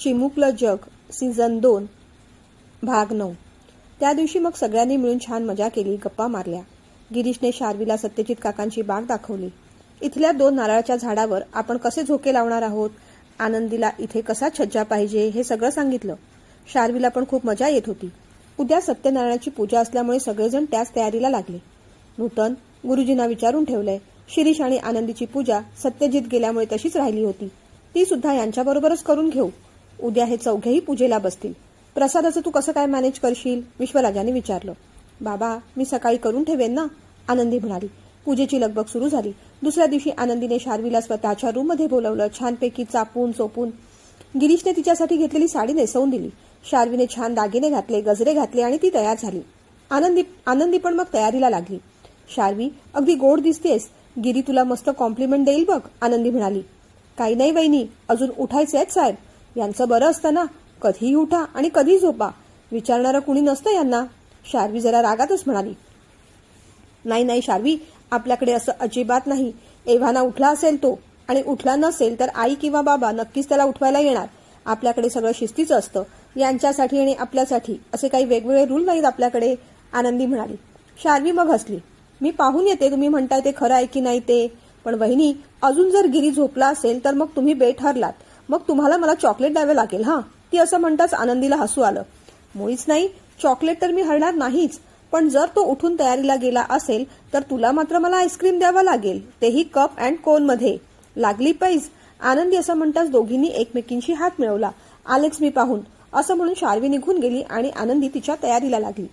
चिमुकलं जग सीझन 2 भाग 9। त्या दिवशी मग सगळ्यांनी मिळून छान मजा केली, गप्पा मारल्या। गिरीशने शार्वीला सत्यजित काकांची बाग दाखवली। इथल्या 2 नारळाच्या झाडावर आपण कसे झोके लावणार आहोत, आनंदीला इथे कसा छज्जा पाहिजे हे सगळं सांगितलं। शार्वीला पण खूप मजा येत होती। उद्या सत्यनारायणाची पूजा असल्यामुळे सगळेजण त्याच तयारीला लागले। नूतन गुरुजींना विचारून ठेवलंय, शिरीष आणि आनंदीची पूजा सत्यजित गेल्यामुळे तशीच राहिली होती, ती सुद्धा यांच्याबरोबरच करून घेऊ। उद्या हे चौघेही पूजेला बसतील। प्रसादाचं तू कसं काय मॅनेज करशील, विश्वराजाने विचारलं। बाबा, मी सकाळी करून ठेवेन ना, आनंदी म्हणाली। पूजेची लगबग सुरू झाली। दुसऱ्या दिवशी आनंदीने शार्वीला स्वतःच्या रूममध्ये बोलवलं, छानपैकी चापून चोपून। गिरीशने तिच्यासाठी घेतलेली साडी नेसवून दिली। शार्वीने छान दागिने घातले, गजरे घातले आणि ती तयार झाली। आनंदी पण मग तयारीला लागली। शार्वी, अगदी गोड दिसतेस, गिरी तुला मस्त कॉम्प्लिमेंट देईल बघ, आनंदी म्हणाली। काही नाही वहिनी, अजून उठायचे आहेत साहेब, यांचं बरं असतं ना, कधीही उठा आणि कधी झोपा, विचारणारं कुणी नसतं यांना, शार्वी जरा रागातच म्हणाली। नाही शार्वी, आपल्याकडे असं अजिबात नाही। एव्हाना उठला असेल तो, आणि उठला नसेल तर आई किंवा बाबा नक्कीच त्याला उठवायला येणार। आपल्याकडे सगळं शिस्तीचं असतं, यांच्यासाठी आणि आपल्यासाठी असे काही वेगवेगळे रूल नाहीत आपल्याकडे, आनंदी म्हणाली। शार्वी मग हसली। मी पाहून येते तुम्ही म्हणताय ते खरं आहे की नाही ते, पण वहिनी, अजून जर गिरी झोपला असेल तर मग तुम्ही बेठरलात, मग तुम्हाला मला चॉकलेट द्यावे लागेल हा, ती असं म्हणताच आनंदीला हसू आलं। मुळीच नाही, चॉकलेट तर मी हरणार नाहीच, पण जर तो उठून तयारीला गेला असेल तर तुला मात्र मला आईस्क्रीम द्यावा लागेल, तेही कप अँड कोन मध्ये, लागली पैज, आनंदी असं म्हणताच दोघींनी एकमेकींशी हात मिळवला। आलेच मी पाहून, असं म्हणून शार्वी निघून गेली आणि आनंदी तिच्या तयारीला लागली।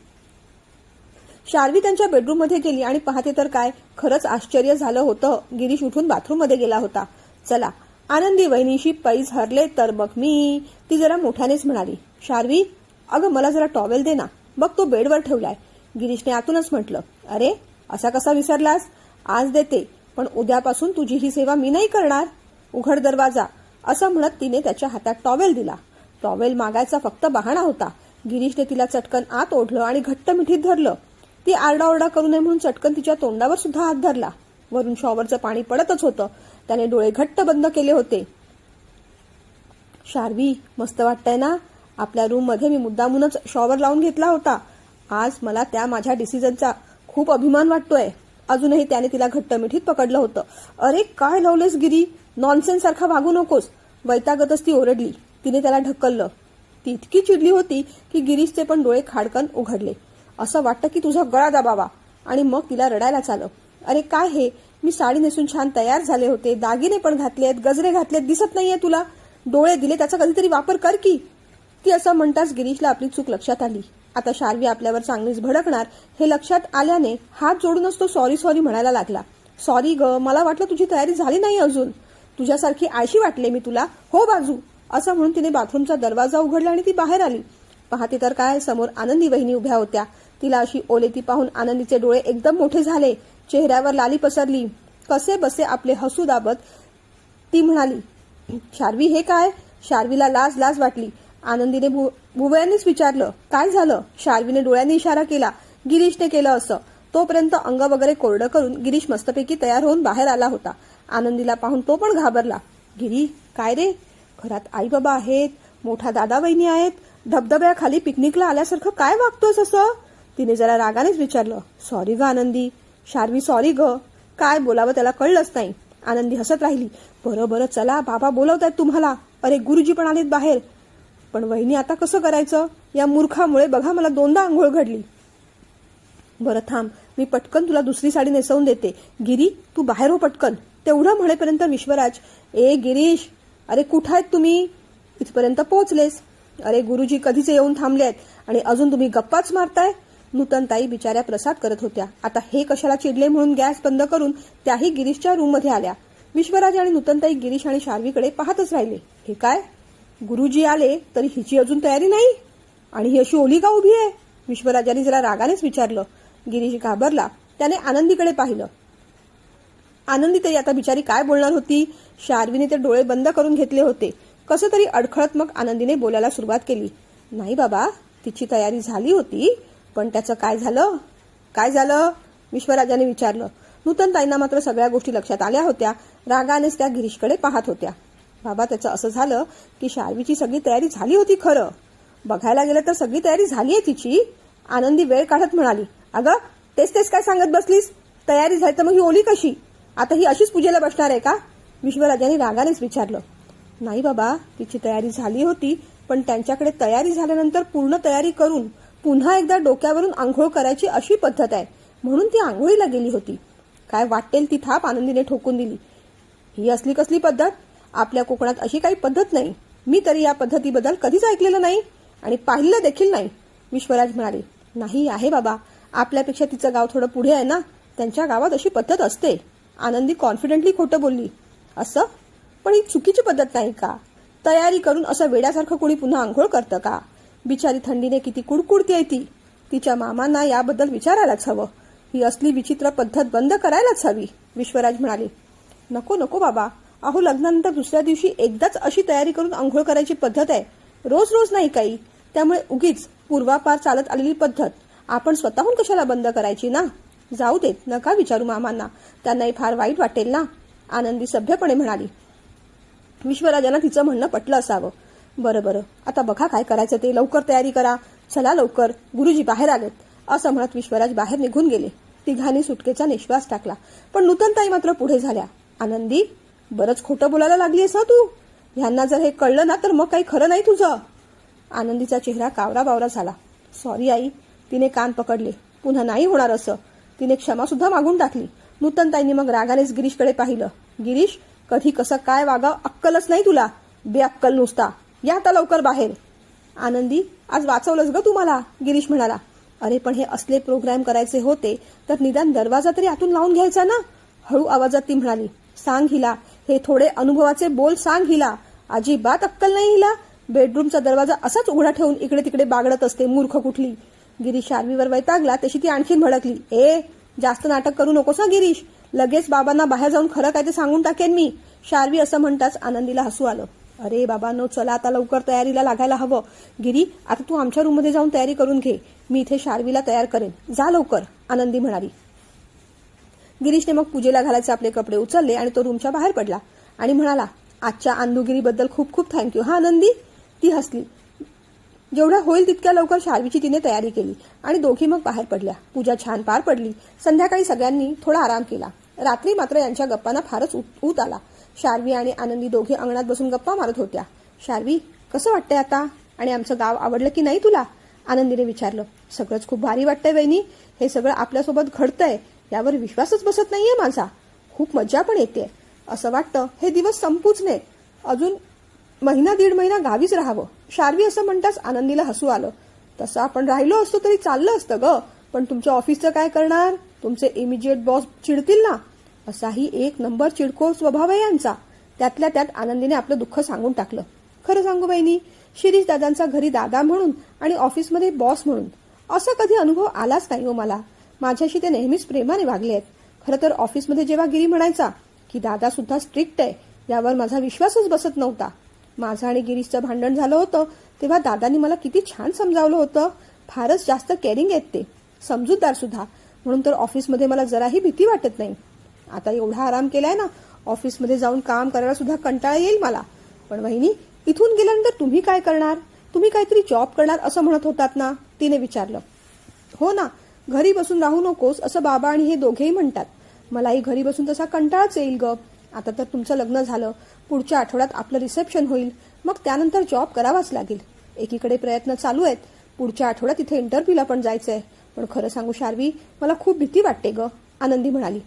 शार्वी त्यांच्या बेडरूम मध्ये गेली आणि पाहते तर काय, खरंच आश्चर्य झालं होतं, गिरीश उठून बाथरूम मध्ये गेला होता। चला, आनंदी वहिनीशी पैज हरले तर मग मी, ती जरा मोठ्यानेच म्हणाली। शार्वी, अगं मला जरा टॉवेल दे ना, बघ तो बेडवर ठेवलाय, गिरीशने आतूनच म्हटलं। अरे, असा कसा विसरलास, आज देते, पण उद्यापासून तुझी ही सेवा मी नाही करणार, उघड दरवाजा, असं म्हणत तिने त्याच्या हातात टॉवेल दिला। टॉवेल मागायचा फक्त बहाणा होता। गिरीशने तिला चटकन आत ओढलं आणि घट्ट मिठीत धरलं। ती आरडाओरडा करू नये म्हणून चटकन तिच्या तोंडावर सुद्धा हात धरला। वरून शॉवरचं पाणी पडतच होतं, त्याने डोळे घट्ट बंद केले होते। शार्वी, मस्त वाटतंय ना, आपल्या रूम मध्ये मी मुद्दामूनच शॉवर लावून घेतला होता। आज मला त्या माझ्या डिसिजनचा खूप अभिमान वाटतोय। अजूनही त्याने तिला घट्ट मिठीत पकडलं होतं। अरे काय लावलेस गिरी, नॉनसेन्स सारखा वागू नकोस, वैतागतच ती ओरडली। तिने त्याला ढकललं। ती इतकी चिडली होती की गिरीशचे पण डोळे खाडकन उघडले। असं वाटतं की तुझा गळा दाबावा, आणि मग तिला रडायलाच आलं। अरे काय हे, मी साडी नेसून छान तयार झाले होते, दागिने पण घातलेत, गजरे घातलेत, दिसत नाहीये तुला, डोळे दिले त्याचा कधीतरी वापर कर की, ती असं म्हणताच गिरीशला आपली चूक लक्षात आली। आता शार्वी आपल्यावर चांगलीच भडकणार हे लक्षात आल्याने हात जोडूनच तो सॉरी म्हणायला लागला। सॉरी ग, मला वाटलं तुझी तयारी झाली नाही अजून, तुझ्यासारखी आळशी वाटले मी तुला, हो बाजू, असं म्हणून तिने बाथरूमचा दरवाजा उघडला आणि ती बाहेर आली। पाहते तर काय, समोर आनंदी वहिनी उभ्या होत्या। तिला अशी ओलेती पाहून आनंदीचे डोळे एकदम मोठे झाले, चेहऱ्यावर लाली पसरली। कसे बसे आपले हसू दाबत ती म्हणाली, शार्वी हे काय, शार्वीला लाज वाटली। आनंदीने भुवयांनीच विचारलं, काय झालं, शार्वीने डोळ्यांनी इशारा केला, गिरीशने केलं असं। तोपर्यंत अंग वगैरे कोरडं करून गिरीश मस्तपैकी तयार होऊन बाहेर आला होता। आनंदीला पाहून तो पण घाबरला। गिरी, काय रे, घरात आई बाबा आहेत, मोठा दादा वहिनी आहेत, धबधब्याखाली पिकनिकला आल्यासारखं काय वागतोस असं, तिने जरा रागानेच विचारलं। सॉरी ग आनंदी, शार्वी सॉरी ग, काय बोलावं त्याला कळलंच नाही। आनंदी हसत राहिली। बरं चला, बाबा बोलवतायत तुम्हाला, अरे गुरुजी पण आलेत बाहेर, पण वहिनी आता कसं करायचं, या मूर्खामुळे बघा मला 2दा आंघोळ घडली। बरं थांब, मी पटकन तुला दुसरी साडी नेसवून देते, गिरी तू बाहेर हो पटकन, तेवढं म्हणेपर्यंत विश्वराज, ए गिरीश, अरे कुठं आहेत तुम्ही, इथपर्यंत पोहोचलेस, अरे गुरुजी कधीच येऊन थांबलेत आणि अजून तुम्ही गप्पाच मारताय। नूतनताई बिचाऱ्या प्रसाद करत होत्या। आता हे कशाला चिडले म्हणून गॅस बंद करून त्याही गिरीशच्या रूम मध्ये आल्या। विश्वराज आणि नूतनताई गिरीश आणि शार्वीकडे पाहतच राहिले। हे काय, गुरुजी आले तरी हिची अजून तयारी नाही, आणि ही अशी ओली का उभी आहे, विश्वराजांनी जरा रागानेच विचारलं। गिरीश घाबरला, त्याने आनंदीकडे पाहिलं। आनंदीताई आता बिचारी काय बोलणार होती, शार्वीने ते डोळे बंद करून घेतले होते। कसं तरी अडखळत मग आनंदीने बोलायला सुरुवात केली। नाही बाबा, तिची तयारी झाली होती, पण त्याचं काय झालं, विश्वराजाने विचारलं। नूतनताईंना मात्र सगळ्या गोष्टी लक्षात आल्या होत्या। रागानेच त्या गिरीशकडे पाहत होत्या। बाबा त्याचं असं झालं की शार्वीची सगळी तयारी झाली होती खरं. बघायला गेलं तर सगळी तयारी झालीये तिची. आनंदी वेळ काढत म्हणाली, अगं तेच तेच काय सांगत बसलीस? तयारी झाली तर मग ही ओली कशी? आता ही अशीच पूजेला बसणार आहे का? विश्वराजाने रागानेच विचारलं. नाही बाबा, तिची तयारी झाली होती, पण त्यांच्याकडे तयारी झाल्यानंतर पूर्ण तयारी करून पुन्हा एकदा डोक्यावरून आंघोळ करायची अशी पद्धत आहे, म्हणून ती आंघोळीला गेली होती. काय वाटेल ती थाप आनंदीने ठोकून दिली. ही असली कसली पद्धत? आपल्या कोकणात अशी काही पद्धत नाही. मी तरी या पद्धतीबद्दल कधीच ऐकलेलं नाही आणि पाहिलं देखील नाही. विश्वराज म्हणाले, नाही आहे बाबा, आपल्यापेक्षा तिचं गाव थोडं पुढे आहे ना, त्यांच्या गावात अशी पद्धत असते. आनंदी कॉन्फिडेंटली खोटं बोलली. असं? पण ही चुकीची पद्धत नाही का? तयारी करून असं वेड्यासारखं कोणी पुन्हा आंघोळ करतं का? बिचारी थंडीने किती कुडकुडतीये ती. तिच्या मामांना याबद्दल विचारायलाच हवं. ही असली विचित्र पद्धत बंद करायलाच हवी. विश्वराज म्हणाले, नको नको बाबा, अहो लग्नानंतर दुसऱ्या दिवशी एकदाच अशी तयारी करून आंघोळ करायची पद्धत आहे, रोज रोज नाही काही. त्यामुळे उगीच पूर्वापार चालत आलेली पद्धत आपण स्वतःहून कशाला बंद करायची ना? जाऊ देत, नका विचारू मामांना, त्यांनाही फार वाईट वाटेल ना. आनंदी सभ्यपणे म्हणाली. विश्वराजांना तिचं म्हणणं पटलं असावं. बरं बरं, आता बघा काय करायचं ते, लवकर तयारी करा, चला लवकर, गुरुजी बाहेर आलेत, असं म्हणत विश्वराज बाहेर निघून गेले. तिघांनी सुटकेचा निश्वास टाकला. पण नूतनताई मात्र पुढे झाल्या. आनंदी, बरंच खोटं बोलायला लागलीयस ना तू. ह्यांना जर हे कळलं ना तर मग काही खरं नाही तुझं. आनंदीचा चेहरा कावरा बावरा झाला. सॉरी आई, तिने कान पकडले. पुन्हा नाही होणार असं. तिने क्षमा सुद्धा मागून टाकली. नूतनताईंनी मग रागानेच गिरीशकडे पाहिलं. गिरीश, कधी कसं काय वागावं अक्कलच नाही तुला, बेअक्कल नुसता. या आता लवकर बाहेर. आनंदी, आज वाचवलंस ग तुम्हाला, गिरीश म्हणाला. अरे पण हे असले प्रोग्राम करायचे होते तर निदान दरवाजा तरी आतून लावून घ्यायचा ना, हळू आवाजात ती म्हणाली. सांग हिला, हे थोडे अनुभवाचे बोल सांग हिला. अजिबात अक्कल नाही हिला. बेडरूमचा दरवाजा असाच उघडा ठेवून इकडे तिकडे बागडत असते, मूर्ख कुठली. गिरीश शार्वीवर वैतागला तशी ती आणखीन भडकली. ए, जास्त नाटक करू नकोस ना गिरीश, लगेच बाबांना बाहेर जाऊन खरं काय ते सांगून टाकेन मी. शार्वी असं म्हणताच आनंदीला हसू आलं. अरे बाबांनो, चला आता लवकर तयारीला लागायला हवं. गिरी, आता तू आमच्या रूममध्ये जाऊन तयारी करून घे, मी इथे शार्वीला तयार करेन, जा लवकर, आनंदी म्हणाली. गिरीशने मग पूजेला घालायचे आपले कपडे उचलले आणि तो रूमच्या बाहेर पडला आणि म्हणाला, आजच्या अंदुगिरीबद्दल खूप खूप थँक्यू हा आनंदी. ती हसली. जेवढा होईल तितक्या लवकर शार्वीची तिने तयारी केली आणि दोघी मग बाहेर पडल्या. पूजा छान पार पडली. संध्याकाळी सगळ्यांनी थोडा आराम केला. रात्री मात्र यांच्या गप्पांना फारच ऊत आला. शार्वी आणि आनंदी दोघे अंगणात बसून गप्पा मारत होत्या. शार्वी, कसं वाटतंय आता? आणि आमचं गाव आवडलं की नाही तुला? आनंदीने विचारलं. सगळंच खूप भारी वाटतंय वहिनी, हे सगळं आपल्यासोबत घडतंय यावर विश्वासच बसत नाहीये माझा. खूप मजा पण येते. असं वाटतं हे दिवस संपूच नये, अजून महिना दीड महिना गावीच राहावं. शार्वी असं म्हणताच आनंदीला हसू आलं. तसं आपण राहिलो असतो तरी चाललं असतं ग, पण तुमच्या ऑफिसचं काय करणार? तुमचे इमिजिएट बॉस चिडतील ना. असाही एक नंबर चिडखोर स्वभाव आहे यांचा. त्यातल्या त्यात आनंदीने आपलं दुःख सांगून टाकलं. खरं सांगू बहिणी, शिरीष दादांचा घरी दादा म्हणून आणि ऑफिसमध्ये बॉस म्हणून असा कधी अनुभव आलाच नाही हो मला. माझ्याशी ते नेहमीच प्रेमाने वागले आहेत. खरं तर ऑफिसमध्ये जेव्हा गिरी म्हणायचा की दादा सुद्धा स्ट्रिक्ट आहे, यावर माझा विश्वासच बसत नव्हता. माझं आणि गिरीशचं भांडण झालं होतं तेव्हा दादांनी मला किती छान समजावलं होतं. फारच जास्त केअरिंग आहेत ते, समजूतदार सुद्धा, म्हणून तर ऑफिसमध्ये मला जराही भीती वाटत नाही. आता एवढा आराम केलाय ना, ऑफिसमध्ये जाऊन काम करायला सुद्धा कंटाळा येईल मला. पण वहिनी, इथून गेल्यानंतर तुम्ही काय करणार? तुम्ही काहीतरी जॉब करणार असं म्हणत होतात ना, तिने विचारलं. हो ना, घरी बसून राहू नकोस असं बाबा आणि हे दोघेही म्हणतात. मलाही घरी बसून तसा कंटाळाच येईल ग. आता तर तुमचं लग्न झालं, पुढच्या आठवड्यात आपलं रिसेप्शन होईल, मग त्यानंतर जॉब करावाच लागेल. एकीकडे प्रयत्न चालू आहेत, पुढच्या आठवड्यात इथे इंटरव्ह्यूला पण जायचंय. पण खरं सांगू शार्वी, मला खूप भीती वाटते ग, आनंदी म्हणाली.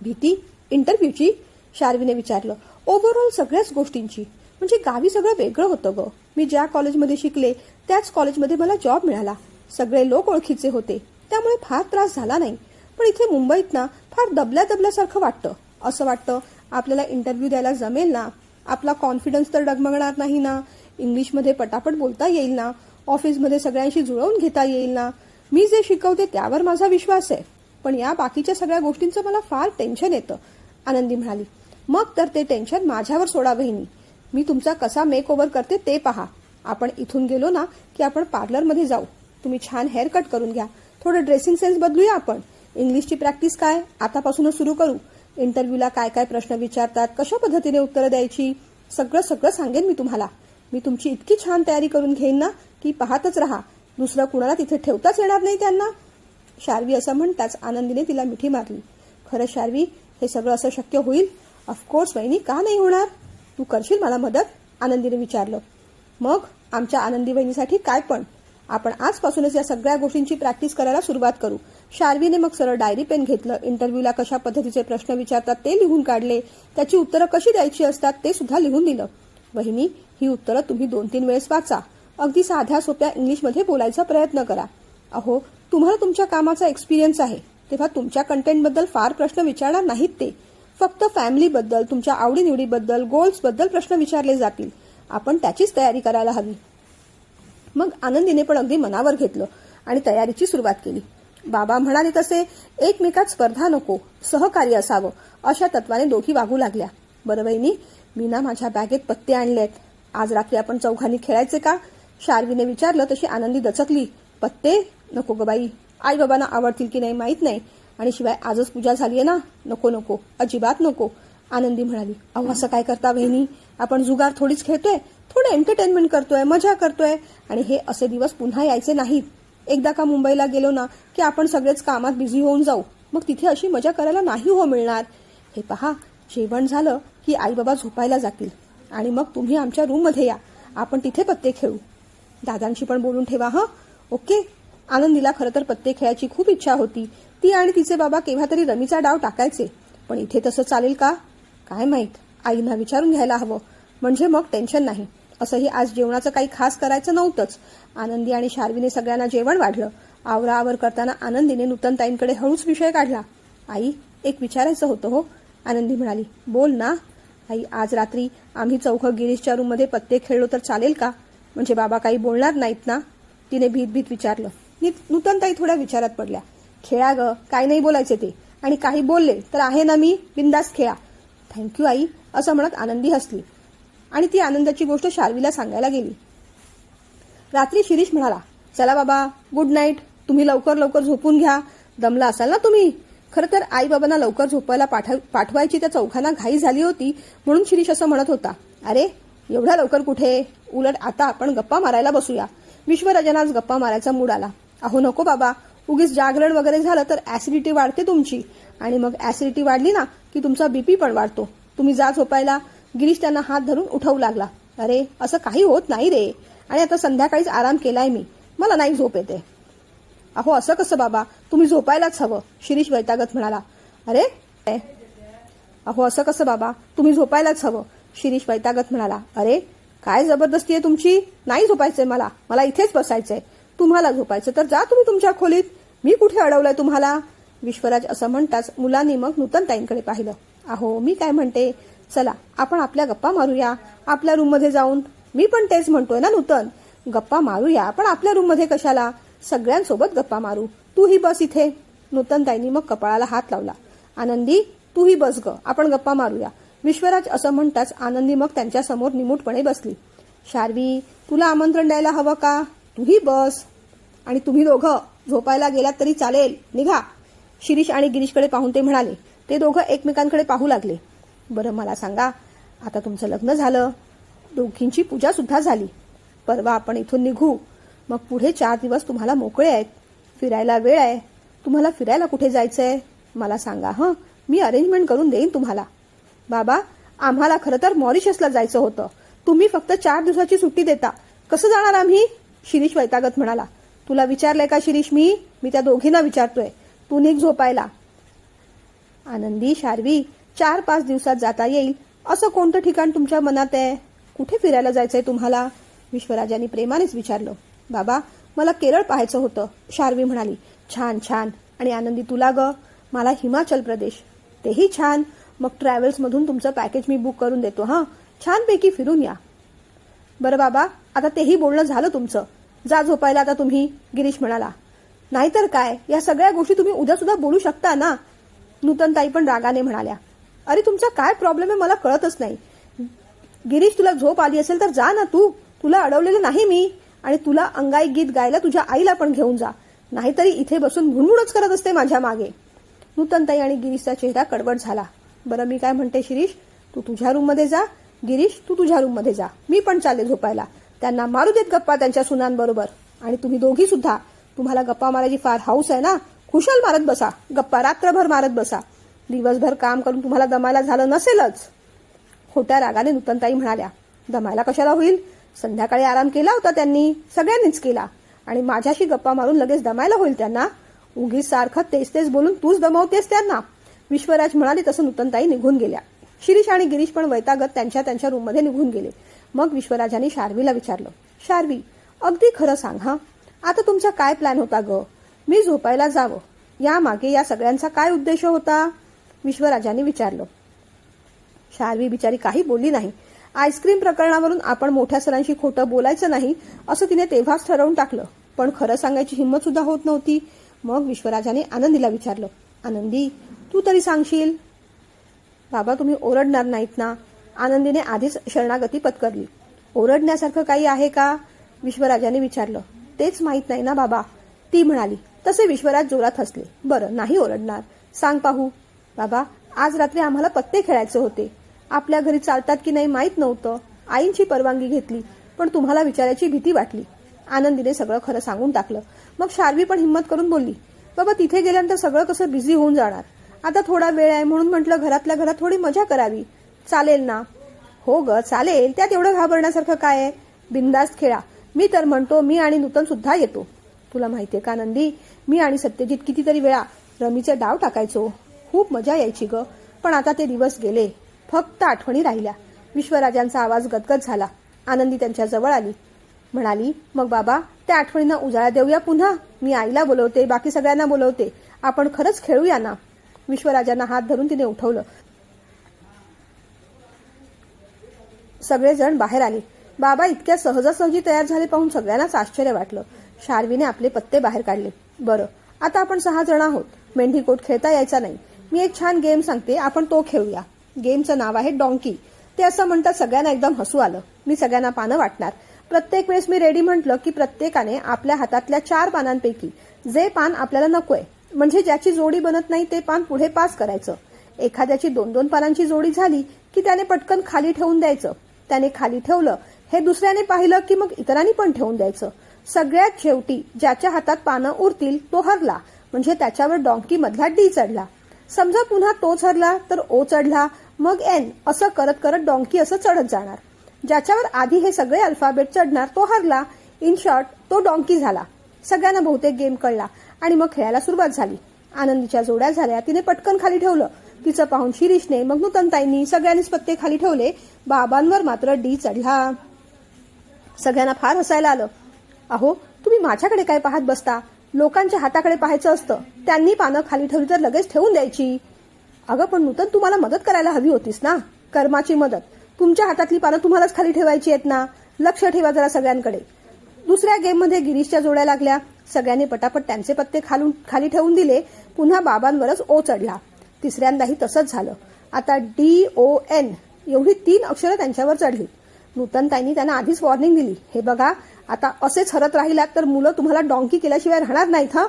भीती? इंटरव्ह्यूची? शार्वीने विचारलं. ओव्हरऑल सगळ्याच गोष्टींची. म्हणजे गावी सगळं वेगळं होतं ग. मी ज्या कॉलेजमध्ये शिकले त्याच कॉलेजमध्ये मला जॉब मिळाला. सगळे लोक ओळखीचे होते, त्यामुळे फार त्रास झाला नाही. पण इथे मुंबईत ना फार दबल्यासारखं वाटतं. असं वाटतं आपल्याला इंटरव्ह्यू द्यायला जमेल ना, आपला कॉन्फिडन्स तर डगमगणार नाही ना, इंग्लिशमध्ये पटापट बोलता येईल ना, ऑफिसमध्ये सगळ्यांशी जुळवून घेता येईल ना, मी जे शिकवते त्यावर माझा विश्वास आहे. पण या बाकीच्या सगळ्या गोष्टींचं मला फार टेन्शन येतं, आनंदी म्हणाली. मग तर ते टेन्शन माझ्यावर सोडा बहिणी. मी तुमचा कसा मेक ओव्हर करते ते पहा. आपण इथून गेलो ना की आपण पार्लरमध्ये जाऊ. तुम्ही छान हेअर कट करून घ्या, थोडं ड्रेसिंग सेन्स बदलूया आपण. इंग्लिशची प्रॅक्टिस काय आतापासूनच सुरू करू. इंटरव्ह्यूला काय काय प्रश्न विचारतात, कशा पद्धतीने उत्तरं द्यायची, सगळं सांगेन मी तुम्हाला. मी तुमची इतकी छान तयारी करून घेईन ना की पाहतच राहा. दुसरं कुणाला तिथे ठेवताच येणार नाही त्यांना. शार्वी असं म्हणताच आनंदीने तिला मिठी मारली. खरं शार्वी, हे सगळं असं शक्य होईल? ऑफकोर्स वहिनी, का नाही होणार? तू करशील मला मदत? आनंदीने विचारलं. मग आमच्या आनंदी बहिणीसाठी काय पण. आपण आजपासूनच या सगळ्या गोष्टींची प्रॅक्टिस करायला सुरुवात करू. शार्वीने मग सरळ डायरी पेन घेतलं. इंटरव्ह्यूला कशा पद्धतीचे प्रश्न विचारतात ते लिहून काढले. त्याची उत्तरं कशी द्यायची असतात ते सुद्धा लिहून दिलं. वहिनी, ही उत्तरं तुम्ही 2-3 वेळेस वाचा. अगदी साध्या सोप्या इंग्लिशमध्ये बोलायचा प्रयत्न करा. अहो, तुम्हाला तुमच्या कामाचा एक्सपिरियन्स आहे, तेव्हा तुमच्या कंटेंटबद्दल फार प्रश्न विचारणार नाहीत ते. फक्त फॅमिलीबद्दल, तुमच्या आवडीनिवडीबद्दल, गोल्सबद्दल प्रश्न विचारले जातील. आपण त्याचीच तयारी करायला हवी. मग आनंदीने पण अगदी मनावर घेतलं आणि तयारीची सुरुवात केली. बाबा म्हणाले तसे एकमेकात स्पर्धा नको, सहकार्य असावं, अशा तत्वाने दोघी वागू लागल्या. बरं वहिनी, मी ना माझ्या बॅगेत पत्ते आणलेत. आज रात्री आपण चौघांनी खेळायचे का? शार्वीने विचारलं तशी आनंदी दचकली. पत्ते? नको ग बाई, आई बाबांना आवडतील की नाही माहीत नाही, आणि शिवाय आजच पूजा झालीये ना, नको नको, अजिबात नको. आनंदी म्हणाली. अहो, असं काय करता वहिनी? आपण जुगार थोडीच खेळतोय, थोडं एंटरटेनमेंट करतोय, मजा करतोय, आणि हे असे दिवस पुन्हा यायचे नाहीत. एकदा का मुंबईला गेलो ना की आपण सगळेच कामात बिझी होऊन जाऊ, मग तिथे अशी मजा करायला नाही हो मिळणार. हे पहा, जेवण झालं की आई बाबा झोपायला जातील आणि मग तुम्ही आमच्या रूममध्ये या, आपण तिथे पत्ते खेळू. दादांशी पण बोलून ठेवा हं. ओके. आनंदीला खरं तर पत्ते खेळायची खूप इच्छा होती. ती आणि तिचे बाबा केव्हा तरी रमीचा डाव टाकायचे, पण इथे तसं चालेल का काय माहीत. आईना विचारून घ्यायला हवं, म्हणजे मग टेन्शन नाही. असंही आज जेवणाचं काही खास करायचं नव्हतंच. आनंदी आणि शार्वीने सगळ्यांना जेवण वाढलं. आवराआवर करताना आनंदीने नूतनताईंकडे हळूच विषय काढला. आई, एक विचारायचं होतं हो. आनंदी म्हणाली. बोल ना. आई, आज रात्री आम्ही चौघं गिरीशच्या रूममध्ये पत्ते खेळलो तर चालेल का? म्हणजे बाबा काही बोलणार नाहीत ना? तिने भीत विचारलं. नूतनताई थोड्या विचारात पडल्या. खेळा ग, काय नाही बोलायचे ते, आणि काही बोलले तर आहे ना मी, बिंदास खेळा. थँक्यू आई, असं म्हणत आनंदी हसली आणि ती आनंदाची गोष्ट शार्वीला सांगायला गेली. रात्री शिरीष म्हणाला. चला बाबा, गुड नाईट. तुम्ही लवकर झोपून घ्या, दमला असाल ना तुम्ही. खरं तर आई बाबांना लवकर झोपायला पाठवायची त्या चौघांना घाई झाली होती, म्हणून शिरीष असं म्हणत होता. अरे, एवढ्या लवकर कुठे? उलट आता आपण गप्पा मारायला बसूया. विश्वराजांना आज गप्पा मारायचा मूड आला. अहो नको बाबा, उगीच जागरण वगैरे झालं तर ऍसिडिटी वाढते तुमची, आणि मग ऍसिडिटी वाढली ना की तुमचा बीपी पण वाढतो. तुम्ही जा झोपायला. गिरीश त्यांना हात धरून उठवू लागला. अरे, असं काही होत नाही रे, आणि आता संध्याकाळीच आराम केलाय मी, मला नाही झोप येते. अहो, असं कसं बाबा, तुम्ही झोपायलाच हवं. शिरीष वैतागत म्हणाला. अरे, अहो असं कसं बाबा, तुम्ही झोपायलाच हवं. शिरीष वैतागत म्हणाला. अरे, काय जबरदस्ती आहे तुमची? नाही झोपायचंय मला इथेच बसायचंय. तुम्हाला झोपायचं तर जा तुम्ही तुमच्या खोलीत, मी कुठे अडवलंय तुम्हाला? विश्वराज असं म्हणताच मुलांनी मग नूतनताईंकडे पाहिलं. अहो, मी काय म्हणते, चला आपण आपल्या गप्पा मारूया आपल्या रूममध्ये जाऊन. मी पण तेच म्हणतोय ना नूतन, गप्पा मारूया, पण आपल्या रूममध्ये कशाला? सगळ्यांसोबत गप्पा मारू. तूही बस इथे. नूतनताईंनी मग कपाळाला हात लावला. आनंदी, तूही बस ग, आपण गप्पा मारूया. विश्वराज असं म्हणताच आनंदी मग त्यांच्या समोर निमूटपणे बसली. शार्वी, तुला आमंत्रण द्यायला हवं का? तूही बस. आणि तुम्ही दोघं झोपायला गेलात तरी चालेल, निघा. शिरीष आणि गिरीशकडे पाहून ते म्हणाले. ते दोघं एकमेकांकडे पाहू लागले. बरं मला सांगा, आता तुमचं लग्न झालं, दोघींची पूजा सुद्धा झाली, परवा आपण इथून निघू. मग पुढे 4 दिवस तुम्हाला मोकळे आहेत, फिरायला वेळ आहे. तुम्हाला फिरायला कुठे जायचंय मला सांगा हं, मी अरेंजमेंट करून देईन तुम्हाला. बाबा, आम्हाला खरं तर मॉरिशसला जायचं होतं, तुम्ही फक्त 4 दिवसाची सुट्टी देता, कसं जाणार आम्ही? शिरीष वैतागत म्हणाला. तुला विचारलंय का शिरीष? मी त्या दोघींना विचारतोय. तू निघ झोपायला. आनंदी, शार्वी, 4-5 दिवसात जाता येईल असं कोणतं ठिकाण तुमच्या मनात आहे? कुठे फिरायला जायचंय तुम्हाला? विश्वराजांनी प्रेमानेच विचारलं. बाबा, मला केरळ पाहायचं होतं. शार्वी म्हणाली. छान छान. आणि आनंदी, तुला ग? मला हिमाचल प्रदेश. तेही छान. मग ट्रॅव्हल्समधून तुमचं पॅकेज मी बुक करून देतो हां, छानपैकी फिरून या. बरं बाबा, आता तेही बोलणं झालं तुमचं, जा झोपायला आता तुम्ही. गिरीश म्हणाला. नाहीतर काय, या सगळ्या गोष्टी तुम्ही उद्या सुद्धा बोलू शकता ना. नूतनताई पण रागाने म्हणाल्या. अरे, तुमचा काय प्रॉब्लेम आहे मला कळतच नाही. गिरीश, तुला झोप आली असेल तर जा ना तू, तुला अडवलेलं नाही मी. आणि तुला अंगाई गीत गायला तुझ्या आईला पण घेऊन जा, नाहीतरी इथे बसून भुणभुणच करत असते माझ्या मागे. नूतनताई आणि गिरीशचा चेहरा कडवट झाला. बरं मी काय म्हणते शिरीष, तू तुझ्या रूममध्ये जा, गिरीश तू तुझ्या रूममध्ये जा, मी पण चालले झोपायला. त्यांना मारू देत गप्पा त्यांच्या सुनांबरोबर. आणि तुम्ही दोघी सुद्धा, तुम्हाला गप्पा मारायची फार हौस आहे ना, खुशाल मारत बसा गप्पा, रात्रभर मारत बसा. दिवसभर काम करून तुम्हाला दमायला झालं नसेलच. खोट्या रागाने नूतनताई म्हणाल्या, दमायला कशाला होईल, संध्याकाळी आराम केला होता त्यांनी, सगळ्यांनीच केला. आणि माझ्याशी गप्पा मारून लगेच दमायला होईल त्यांना? उगीच सारखं तेच तेच बोलून तूच दमवतेस त्यांना. विश्वराज म्हणाले तसं नूतनताई निघून गेल्या. शिरीष आणि गिरीश पण वैतागत त्यांच्या त्यांच्या रूममध्ये निघून गेले. मग विश्वराजांनी शार्वीला विचारलं, शार्वी अगदी खरं सांग हा, आता तुमचा काय प्लॅन होता ग? मी झोपायला जावं यामागे या सगळ्यांचा काय उद्देश होता? विश्वराजांनी विचारलं. शार्वी बिचारी काही बोलली नाही. आईस्क्रीम प्रकरणावरून आपण मोठ्या सरांशी खोटं बोलायचं नाही असं तिने तेव्हाच ठरवून टाकलं, पण खरं सांगायची हिंमत सुद्धा होत नव्हती. मग विश्वराजाने आनंदीला विचारलं, आनंदी तू तरी सांगशील? बाबा तुम्ही ओरडणार नाहीत ना? आनंदीने आधीच शरणागती पत्करली. ओरडण्यासारखं काही आहे का? विश्वराजाने विचारलं. तेच माहित नाही ना बाबा, ती म्हणाली. तसे विश्वराज जोरात हसले. बरं नाही ओरडणार, सांग पाहू. बाबा आज रात्री आम्हाला पत्ते खेळायचे होते. आपल्या घरी चालतात की नाही माहीत नव्हतं. आईंची परवानगी घेतली, पण तुम्हाला विचारायची भीती वाटली. आनंदीने सगळं खरं सांगून टाकलं. मग शार्वी पण हिंमत करून बोलली, बाबा तिथे गेल्यानंतर सगळं कसं बिझी होऊन जाणार. आता थोडा वेळ आहे म्हणून म्हटलं घरातल्या घरात थोडी मजा करावी. चालेल ना? हो ग चालेल, त्यात एवढं घाबरण्यासारखं काय आहे? बिंदास्त खेळा. मी तर म्हणतो मी आणि नूतन सुद्धा येतो. तुला माहितीये का नंदी, मी आणि सत्यजित कितीतरी वेळा रमीचे डाव टाकायचो. खूप मजा यायची ग, पण आता ते दिवस गेले, फक्त आठवणी राहिल्या. विश्वराजांचा आवाज गदगद झाला. आनंदी त्यांच्या जवळ आली, म्हणाली, मग बाबा त्या आठवणींना उजाळा देऊया पुन्हा. मी आईला बोलवते, बाकी सगळ्यांना बोलवते, आपण खरंच खेळूया ना? विश्वराजांना हात धरून तिने उठवलं. सगळेजण बाहेर आले. बाबा इतक्या सहजासहजी तयार झाले पाहून सगळ्यांनाच आश्चर्य वाटलं. शार्वीने आपले पत्ते बाहेर काढले. बरं आता आपण 6 जण आहोत. मेंढीकोट खेळता यायचा नाही. मी एक छान गेम सांगते, आपण तो खेळूया. गेमचं नाव आहे डॉंकी. ते असं म्हणतात सगळ्यांना एकदम हसू आलं. मी सगळ्यांना पानं वाटणार. प्रत्येक वेळेस मी रेडी म्हटलं की प्रत्येकाने आपल्या हातातल्या 4 पानांपैकी जे पान आपल्याला नकोय, म्हणजे ज्याची जोडी बनत नाही ते पान पुढे पास करायचं. एखाद्याची 2-2 पानांची जोडी झाली की त्याने पटकन खाली ठेवून द्यायचं. त्याने खाली ठेवलं हे दुसऱ्याने पाहिलं की मग इतरांनी पण ठेवून द्यायचं. सगळ्यात शेवटी ज्याच्या हातात पानं उरतील तो हरला, म्हणजे त्याच्यावर डॉंकी मधला डी चढला. समजा पुन्हा तोच हरला तर ओ चढला, मग एन, असं करत करत डॉंकी असं चढत जाणार. ज्याच्यावर आधी हे सगळे अल्फाबेट चढणार तो हरला. इन शॉर्ट तो डॉंकी झाला. सगळ्यांना बहुतेक गेम कळला आणि मग खेळायला सुरुवात झाली. आनंदीच्या जोड्या झाल्या. तिने पटकन खाली ठेवलं. तिचं पाहून शिरीषने, मग नूतनताईंनी, सगळ्यांनीच पत्ते खाली ठेवले. बाबांवर मात्र डी चढला. सगळ्यांना फार हसायला आलं. अहो तुम्ही माझ्याकडे काय पाहत बसता? लोकांच्या हाताकडे पाहायचं असतं. त्यांनी पानं खाली ठेवली तर लगेच ठेवून द्यायची. अगं पण नूतन तुम्हाला मदत करायला हवी होतीस ना, कर्माची मदत. तुमच्या हातातली पानं तुम्हालाच खाली ठेवायची आहेत ना. लक्ष ठेवा जरा सगळ्यांकडे. दुसऱ्या गेममध्ये गिरीशच्या जोड्या लागल्या. सगळ्यांनी पटापट त्यांचे पत्ते खाली ठेवून दिले. पुन्हा बाबांवरच ओ चढला. तिसऱ्यांदाही तसंच झालं. आता DON एवढी 3 अक्षरं त्यांच्यावर चढली. नूतनताईंनी त्यांना आधीच वॉर्निंग दिली, हे बघा आता असेच हरत राहिलात तर मुलं तुम्हाला डॉंकी केल्याशिवाय राहणार नाहीत हा.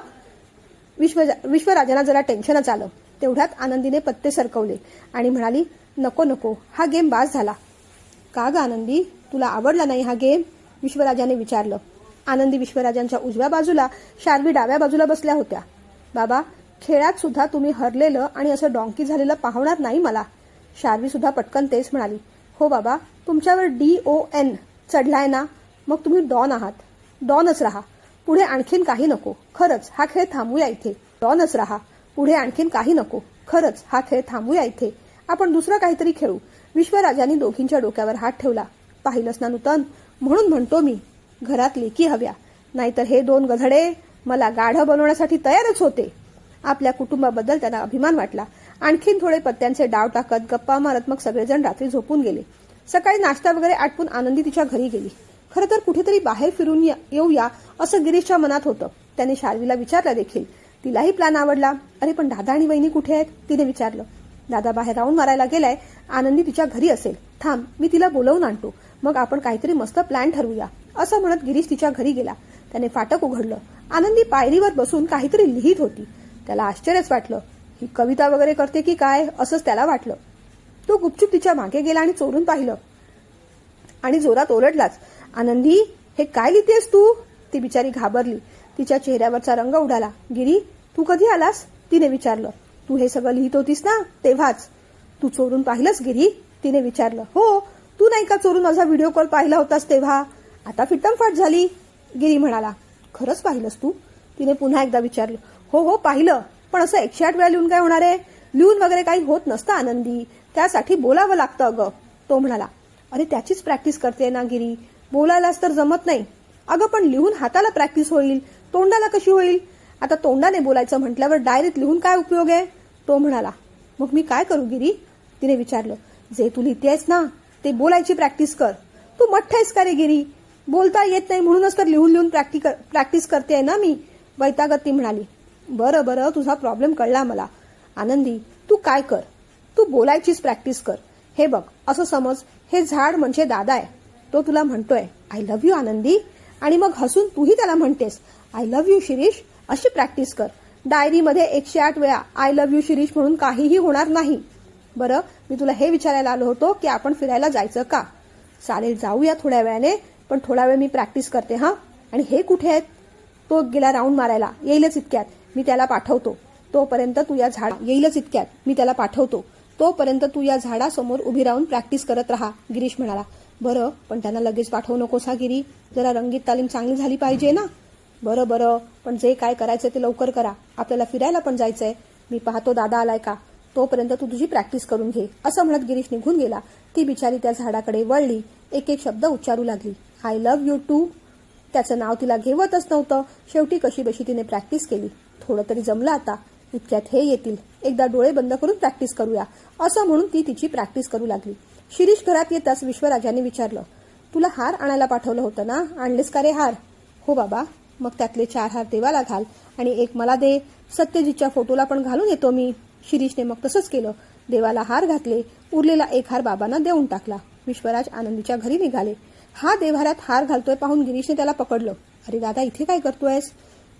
विश्वराजांना जरा टेन्शनच आलं. तेवढ्यात आनंदीने पत्ते सरकवले आणि म्हणाली, नको नको, हा गेम बास झाला. का ग आनंदी, तुला आवडला नाही हा गेम? विश्वराजाने विचारलं. आनंदी विश्वराजांच्या उजव्या बाजूला, शार्वी डाव्या बाजूला बसल्या होत्या. बाबा खेळात सुद्धा तुम्ही हरलेलं आणि असं डॉंकी झालेलं पाहणार नाही मला. शार्वी सुद्धा पटकन तेच म्हणाली. हो बाबा, तुमच्यावर DON चढलाय ना, मग तुम्ही डॉन आहात. डॉनच राहा, पुढे आणखीन काही नको. खरंच हा खेळ थांबूया इथे. डॉनच राहा, पुढे आणखीन काही नको. खरंच हा खेळ थांबूया इथे. आपण दुसरं काहीतरी खेळू. विश्वराजांनी दोघींच्या डोक्यावर हात ठेवला. पाहिलंस ना नूतन, म्हणून म्हणतो मी, घरात लेकी हव्या, नाहीतर हे 2 गधडे मला गाढ बनवण्यासाठी तयारच होते. आपल्या कुटुंबाबद्दल त्यांना अभिमान वाटला. आणखीन थोडे पत्त्यांचे डाव टाकत गप्पा मारत मग सगळेजण रात्री झोपून गेले. सकाळी नाश्ता वगैरे आटपून आनंदी तिच्या घरी गेली. खरं तर कुठेतरी बाहेर फिरून येऊया असं गिरीशच्या मनात होतं. त्याने शार्वीला विचारलं देखील. तिलाही प्लॅन आवडला. अरे पण दादा आणि वहिनी कुठे आहेत? तिने विचारलं. दादा बाहेर राऊंड मारायला गेलाय. आनंदी तिच्या घरी असेल. थांब, मी तिला बोलवून आणतो, मग आपण काहीतरी मस्त प्लॅन ठरवूया, असं म्हणत गिरीश तिच्या घरी गेला. त्याने फाटक उघडलं. आनंदी पायरीवर बसून काहीतरी लिहित होती. त्याला आश्चर्यच वाटलं. ही कविता वगैरे करते की काय, असंच त्याला वाटलं. तो गुपचूप तिच्या मागे गेला आणि चोरून पाहिलं आणि जोरात ओरडलाच, आनंदी, हे काय लिहितेस तू? ती बिचारी घाबरली. तिच्या चेहऱ्यावरचा रंग उडाला. गिरी, तू कधी आलास? तिने विचारलं. तू हे सगळं लिहित होतीस ना तेव्हाच. तू चोरून पाहिलंस गिरी? तिने विचारलं. हो, तू नाही का चोरून माझा व्हिडिओ कॉल पाहिला होतास तेव्हा? आता फिट्टमफाट झाली. गिरी म्हणाला. खरंच पाहिलंस तू? तिने पुन्हा एकदा विचारलं. हो हो पाहिलं, पण असं 108 वेळा लिहून काय होणार आहे? लिहून वगैरे काही होत नसतं आनंदी, त्यासाठी बोलावं लागतं अगं. तो म्हणाला. अरे त्याचीच प्रॅक्टिस करते ना गिरी, बोलायलाच तर जमत नाही. अगं पण लिहून हाताला प्रॅक्टिस होईल, तोंडाला कशी होईल? आता तोंडाने बोलायचं म्हटल्यावर डायरीत लिहून काय उपयोग आहे? तो म्हणाला. मग मी काय करू गिरी? तिने विचारलं. जे तू लिहितेस ना ते बोलायची प्रॅक्टिस कर. तू मठ्ठ आहेस का रे गिरी? बोलता येत नाही म्हणूनच तर लिहून लिहून प्रॅक्टिस करते ना मी, वैतागत ती म्हणाली. बरं बरं, तुझा प्रॉब्लेम कळला मला. आनंदी, तू काय कर, तू बोलायचीच प्रॅक्टिस कर. हे बघ, असं समज हे झाड म्हणजे दादा आहे. तो तुला म्हणतोय आय लव्ह यू आनंदी, आणि मग हसून तूही त्याला म्हणतेस आय लव्ह यू शिरीष. अशी प्रॅक्टिस कर. डायरीमध्ये 108 वेळा आय लव्ह यू शिरीष म्हणून काहीही होणार नाही. बरं, मी तुला हे विचारायला आलो होतो की आपण फिरायला जायचं का? चालेल, जाऊया थोड्या वेळाने, पण थोडा वेळ मी प्रॅक्टिस करते हा. आणि हे कुठे आहेत? तो गेला राऊंड मारायला, येईलच इतक्यात, मी त्याला पाठवतो. तोपर्यंत तू या झाडासमोर उभी राहून प्रॅक्टिस करत राहा. गिरीश म्हणाला. बरं, पण त्यांना लगेच पाठवू नकोस हा गिरी, जरा रंगीत तालीम चांगली झाली पाहिजे ना. बरं बरं, पण जे काय करायचं ते लवकर करा, आपल्याला फिरायला पण जायचंय. मी पाहतो दादा आलाय का, तोपर्यंत तू तुझी प्रॅक्टिस करून घे. असं म्हणत गिरीश निघून गेला. ती बिचारी त्या झाडाकडे वळली, एक एक शब्द उच्चारू लागली. I love you too. त्याचं नाव तिला घेवतच नव्हतं. शेवटी कशी बशी तिने प्रॅक्टिस केली. थोडं तरी जमलं आता. इतक्यात हे येतील, एकदा डोळे बंद करून प्रॅक्टिस करूया, असं म्हणून ती तिची प्रॅक्टिस करू लागली. शिरीष घरात येताच विश्वराजाने विचारलं. तुला हार आणायला पाठवलं होतं ना, आणलेस का रे हार? हो बाबा. मग त्यातले 4 हार देवाला घाल आणि एक मला दे. सत्यजितच्या फोटोला पण घालून येतो मी. शिरीषने मग तसंच केलं. देवाला हार घातले, उरलेला एक हार बाबांना देऊन टाकला. विश्वराज आनंदीच्या घरी निघाले. हा देव्हाऱ्यात हार घालतोय पाहून गिरीशने त्याला पकडलं. अरे दादा, इथे काय करतोयस?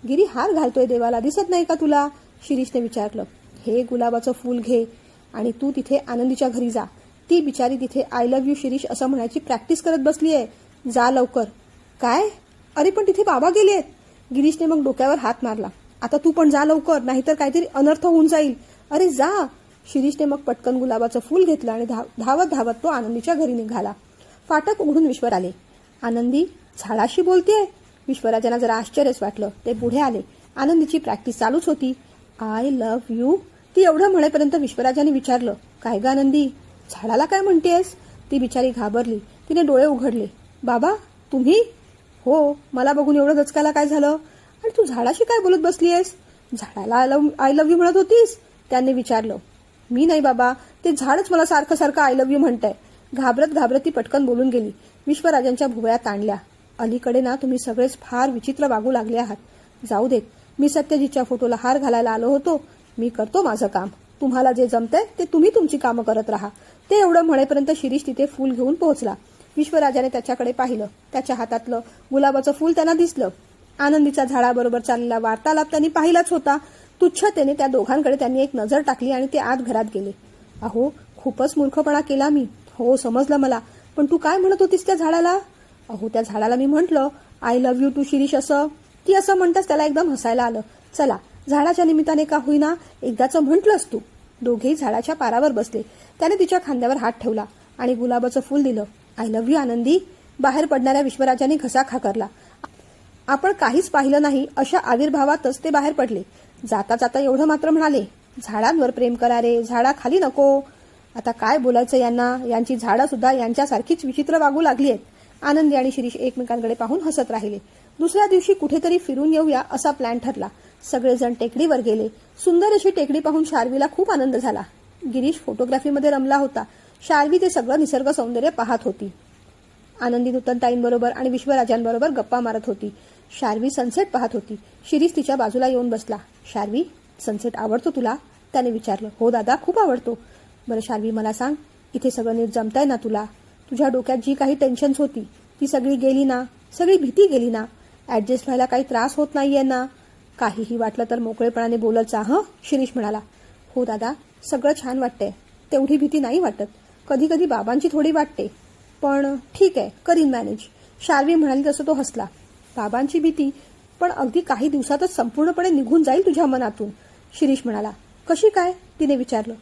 गिरी, हार घालतोय देवाला, दिसत नाही का तुला? शिरीषने विचारलं. हे गुलाबाचं फूल घे आणि तू तिथे आनंदीच्या घरी जा. ती बिचारी तिथे आय लव्ह यू शिरीष असं म्हणायची प्रॅक्टिस करत बसली आहे. जा लवकर. काय? अरे पण तिथे बाबा गेलेत. गिरीशने मग डोक्यावर हात मारला. आता तू पण जा लवकर, नाहीतर काहीतरी अनर्थ होऊन जाईल. अरे जा. शिरीषने मग पटकन गुलाबाचं फूल घेतलं आणि धावत धावत तो आनंदीच्या घरी निघाला. फाटक उघडून विश्वर आले. आनंदी झाडाशी बोलतेय? विश्वराजांना जरा आश्चर्यच वाटलं. ते पुढे आले. आनंदीची प्रॅक्टिस चालूच होती. I love you. ती एवढं म्हणेपर्यंत विश्वराजाने विचारलं. काय ग आनंदी, झाडाला काय म्हणतेस? ती बिचारी घाबरली. तिने डोळे उघडले. बाबा, तुम्ही? हो, मला बघून एवढं गचकायला काय झालं? आणि तू झाडाशी काय बोलत बसलीयस? झाडाला आय लव्ह यू म्हणत होतीस? त्यांनी विचारलं. मी नाही बाबा, ते झाडच मला सारखं सारखं आय लव्ह यू म्हणतंय. घाबरत घाबरत ती पटकन बोलून गेली. विश्वराजांच्या भुवया ताणल्या. अलीकडे ना तुम्ही सगळेच फार विचित्र वागू लागले आहात. जाऊ देत, मी सत्यजितच्या फोटोला हार घालायला आलो होतो. मी करतो माझं काम. तुम्हाला जे जमतंय ते तुम्ही तुमची कामं करत राहा. ते एवढं म्हणेपर्यंत शिरीष तिथे फूल घेऊन पोहोचला. विश्वराजाने त्याच्याकडे पाहिलं. त्याच्या हातातलं गुलाबाचं फूल त्यांना दिसलं. आनंदीचा झाडाबरोबर चाललेला वार्तालाप त्यांनी पाहिलाच होता. तुच्छतेने त्या दोघांकडे त्यांनी एक नजर टाकली आणि ते आत घरात गेले. अहो, खूपच मूर्खपणा केला मी. हो, समजलं मला. पण तू काय म्हणत होतीस त्या झाडाला? अहो, त्या झाडाला मी म्हटलं I love you too Shirish असं. ती असं म्हणताच त्याला एकदम हसायला आलं. चला, झाडाच्या निमित्ताने का होईना एकदाचं म्हटलंस तू. दोघेही झाडाच्या पारावर बसले. त्याने तिच्या खांद्यावर हात ठेवला आणि गुलाबाचं फूल दिलं. आय लव्ह यू आनंदी. बाहेर पडणाऱ्या विश्वराजाने घसा खाकरला. आपण काहीच पाहिलं नाही अशा आविर्भावातच ते बाहेर पडले. जाता जाता एवढं मात्र म्हणाले, झाडांवर प्रेम करा रे, झाडा खाली नको. आता काय बोलायचं यांना, यांची झाडं सुद्धा यांच्यासारखीच विचित्र वागू लागली आहेत. आनंदी आणि शिरीष एकमेकांकडे पाहून हसत राहिले. दुसऱ्या दिवशी कुठेतरी फिरून येऊया असा प्लॅन ठरला. सगळेजण टेकडीवर गेले. सुंदर अशी टेकडी पाहून शार्वीला खूप आनंद झाला. गिरीश फोटोग्राफीमध्ये रमला होता. शार्वी ते सगळं निसर्ग सौंदर्य पाहत होती. आनंदी नूतनताईंबरोबर आणि विश्वराजांबरोबर गप्पा मारत होती. शार्वी सनसेट पाहत होती. शिरीष तिच्या बाजूला येऊन बसला. शार्वी, सनसेट आवडतो तुला? त्याने विचारलं. हो दादा, खूप आवडतो. बरं शार्वी, मला सांग, इथे सगळं नीट जमतंय ना तुला? तुझ्या डोक्यात जी काही टेन्शन्स होती ती सगळी गेली ना? सगळी भीती गेली ना? ऍडजस्ट व्हायला काही त्रास होत नाहीये ना? काहीही वाटलं तर मोकळेपणाने बोलत जा हं, शिरीष म्हणाला. हो दादा, सगळं छान वाटतंय. तेवढी भीती नाही वाटत. कधी कधी बाबांची थोडी वाटते, पण ठीक आहे, करीन मॅनेज. शार्वी म्हणाली तसं तो हसला. बाबांची भीती पण अगदी काही दिवसातच संपूर्णपणे निघून जाईल तुझ्या मनातून, शिरीष म्हणाला. कशी काय, तिने विचारलं.